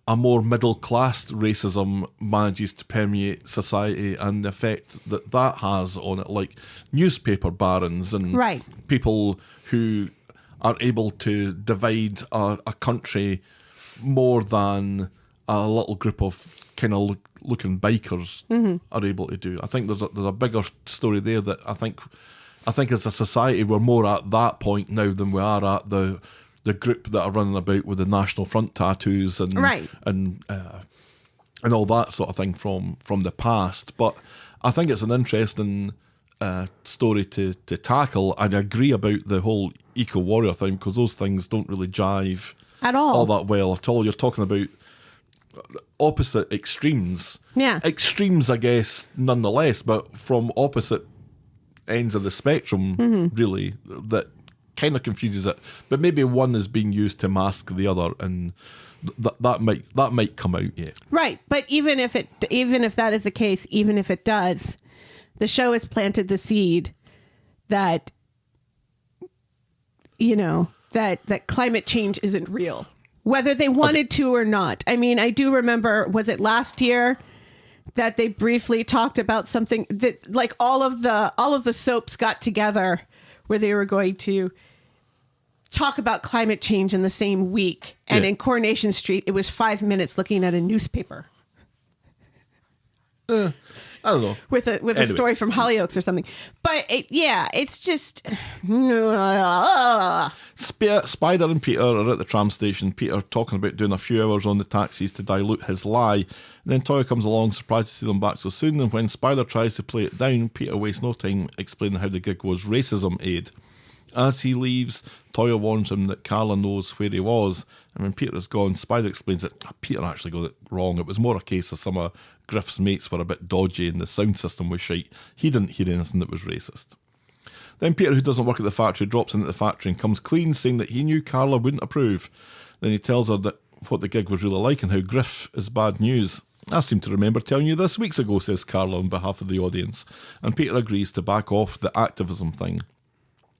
S5: a more middle-class racism manages to permeate society, and the effect that that has on it, like newspaper barons and people who are able to divide a country more than a little group of kind of looking bikers are able to do. I think there's a bigger story there that I think as a society we're more at that point now than we are at the group that are running about with the National Front tattoos and all that sort of thing from the past. But I think it's an interesting story to tackle, and I agree about the whole eco-warrior thing, because those things don't really jive
S6: at all
S5: that well at all. You're talking about opposite extremes. Yeah. Extremes, I guess, nonetheless, but from opposite ends of the spectrum, really, that kind of confuses it. But maybe one is being used to mask the other, and that might come out yet. Right. But even if that is the case, even if it does, the show has planted the seed that, you know, that climate change isn't real, whether they wanted to or not. I mean, I do remember, was it last year that they briefly talked about something that, like, all of the soaps got together where they were going to talk about climate change in the same week. And in Coronation Street, it was 5 minutes looking at a newspaper. I don't know. With a story from Hollyoaks or something. But it's just... Spider and Peter are at the tram station. Peter talking about doing a few hours on the taxis to dilute his lie. And then Toya comes along, surprised to see them back so soon. And when Spider tries to play it down, Peter wastes no time explaining how the gig was racism aid. As he leaves, Toya warns him that Carla knows where he was. And when Peter is gone, Spider explains that Peter actually got it wrong. It was more a case of some of Griff's mates were a bit dodgy and the sound system was shite. He didn't hear anything that was racist. Then Peter, who doesn't work at the factory, drops into the factory and comes clean, saying that he knew Carla wouldn't approve. Then he tells her that what the gig was really like and how Griff is bad news. I seem to remember telling you this weeks ago, says Carla on behalf of the audience. And Peter agrees to back off the activism thing.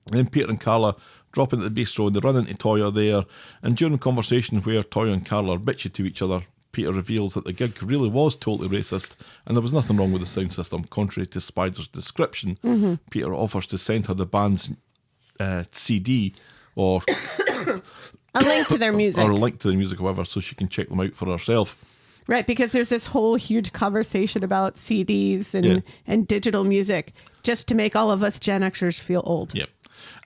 S5: Then Peter and Carla drop into the bistro and they run into Toya there. And during a conversation where Toya and Carla are bitchy to each other, Peter reveals that the gig really was totally racist and there was nothing wrong with the sound system, contrary to Spider's description. Peter offers to send her the band's CD or
S6: a link to their music.
S5: Or a link to the music, however, so she can check them out for herself.
S6: Right, because there's this whole huge conversation about CDs and digital music, just to make all of us Gen Xers feel old.
S5: Yep.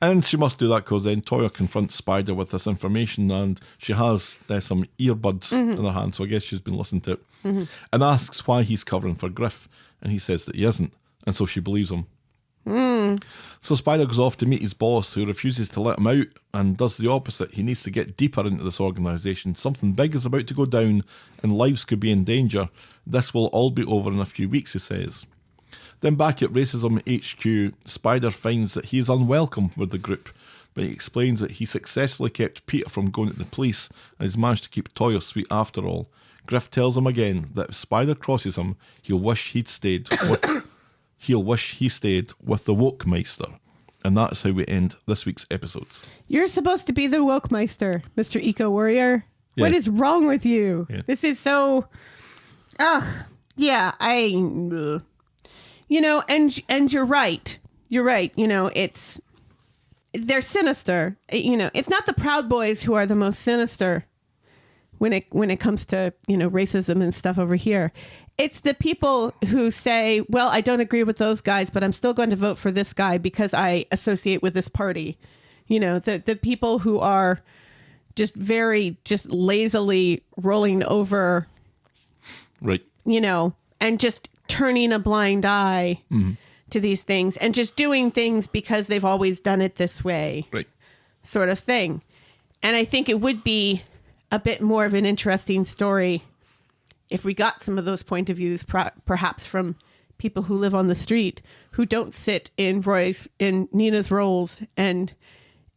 S5: And she must do that because then Toya confronts Spider with this information, and she has some earbuds in her hand, so I guess she's been listening to it, and asks why he's covering for Griff, and he says that he isn't, and so she believes him. So Spider goes off to meet his boss, who refuses to let him out and does the opposite. He needs to get deeper into this organisation. Something big is about to go down and lives could be in danger. This will all be over in a few weeks, he says. Then back at Racism HQ, Spider finds that he is unwelcome with the group, but he explains that he successfully kept Peter from going to the police and has managed to keep Toya sweet after all. Griff tells him again that if Spider crosses him, he'll wish he stayed with the Woke Meister. And that's how we end this week's episodes.
S6: You're supposed to be the Woke Meister, Mr. Eco Warrior. Yeah. What is wrong with you? Yeah. This is so... You know, and you're right. You're right. You know, they're sinister. You know, it's not the Proud Boys who are the most sinister when it comes to, you know, racism and stuff over here. It's the people who say, well, I don't agree with those guys, but I'm still going to vote for this guy because I associate with this party. You know, the people who are just lazily rolling over.
S5: Right.
S6: You know, and just turning a blind eye to these things and just doing things because they've always done it this way.
S5: Right.
S6: Sort of thing. And I think it would be a bit more of an interesting story if we got some of those point of views, perhaps from people who live on the street, who don't sit in Nina's roles and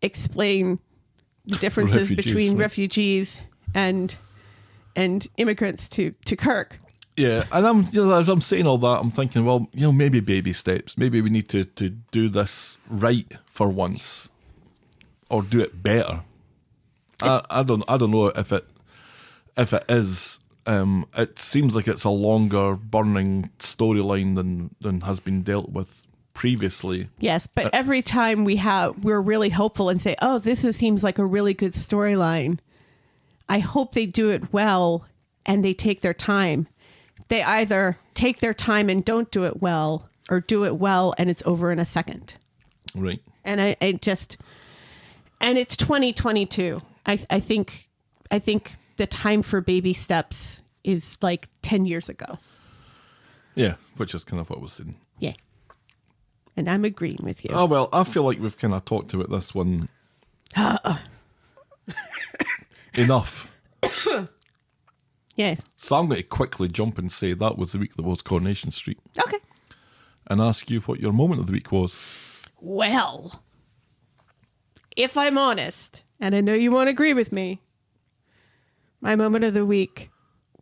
S6: explain the differences between refugees and immigrants to Kirk.
S5: Yeah, and as I'm saying all that, I'm thinking, well, maybe baby steps. Maybe we need to do this right for once, or do it better. I don't know if it is. It seems like it's a longer burning storyline than has been dealt with previously.
S6: Yes, but every time we're really hopeful and say, oh, seems like a really good storyline. I hope they do it well and they take their time. They either take their time and don't do it well, or do it well and it's over in a second.
S5: Right.
S6: And and it's 2022. I think the time for baby steps is like 10 years ago.
S5: Yeah, which is kind of what I was saying.
S6: Yeah. And I'm agreeing with you.
S5: Oh, well, I feel like we've kind of talked about this one enough.
S6: Yes.
S5: So I'm going to quickly jump and say that was the week that was Coronation Street.
S6: Okay.
S5: And ask you what your moment of the week was.
S6: Well, if I'm honest, and I know you won't agree with me, my moment of the week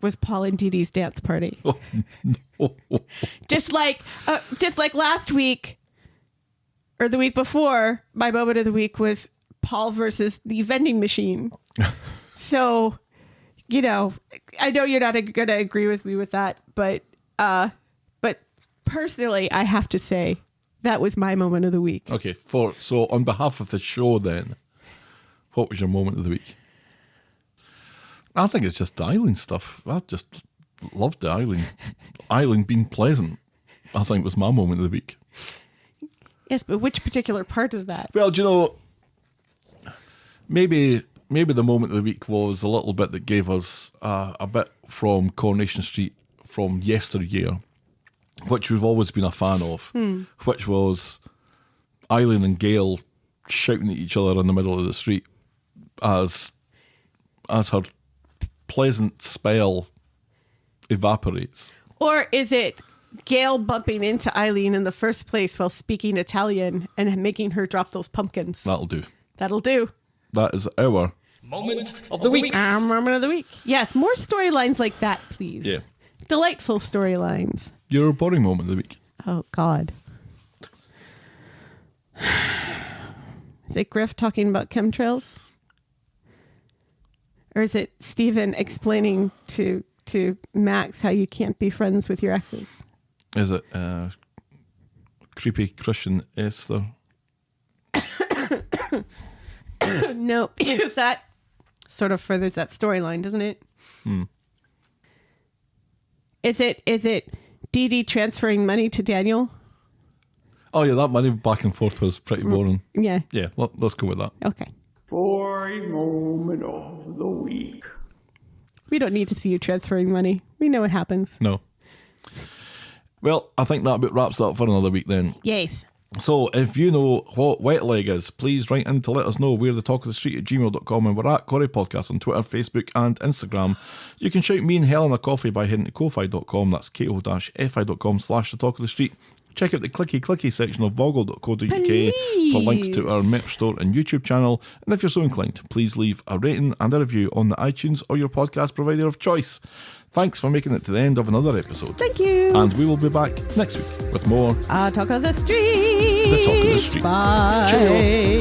S6: was Paul and Dee Dee's dance party.
S5: Oh, no.
S6: Just like last week, or the week before, my moment of the week was Paul versus the vending machine. So, I know you're not going to agree with me with that, but personally, I have to say that was my moment of the week.
S5: Okay, so on behalf of the show then, what was your moment of the week? I think it's just the Eileen stuff. I just loved the Eileen. Eileen being pleasant, I think, was my moment of the week.
S6: Yes, but which particular part of that?
S5: Well, maybe the moment of the week was a little bit that gave us a bit from Coronation Street from yesteryear, which we've always been a fan of, which was Eileen and Gail shouting at each other in the middle of the street as her pleasant spell evaporates.
S6: Or is it Gail bumping into Eileen in the first place while speaking Italian and making her drop those pumpkins?
S5: That'll do.
S6: That'll do.
S5: That is our
S7: moment of the week.
S6: Moment of the week. Yes, more storylines like that, please.
S5: Yeah.
S6: Delightful storylines.
S5: Your boring moment of the week.
S6: Oh, God. Is it Griff talking about chemtrails? Or is it Stephen explaining to Max how you can't be friends with your exes?
S5: Is it creepy Christian Esther?
S6: No, because that sort of furthers that storyline, doesn't it? Is it Dee Dee transferring money to Daniel?
S5: Oh yeah, that money back and forth was pretty boring.
S6: Yeah.
S5: Yeah, let's go with that.
S6: Okay.
S7: Boring moment of the week.
S6: We don't need to see you transferring money. We know what happens.
S5: No. Well, I think that about wraps that up for another week then.
S6: Yes.
S5: So, if you know what wet leg is, please write in to let us know. We're the talk of the street at gmail.com, and we're at Corrie Podcast on Twitter, Facebook and Instagram. You can shout me and Helen a coffee by heading to ko-fi.com. That's ko-fi.com/the talk of the street. Check out the clicky section of voggle.co.uk for links to our merch store and YouTube channel. And if you're so inclined, please leave a rating and a review on the iTunes or your podcast provider of choice. Thanks for making it to the end of another episode.
S6: Thank you.
S5: And we will be back next week with more
S6: Talk of the Street.
S5: The Talk of the Street.
S6: Bye.
S5: Cheerio.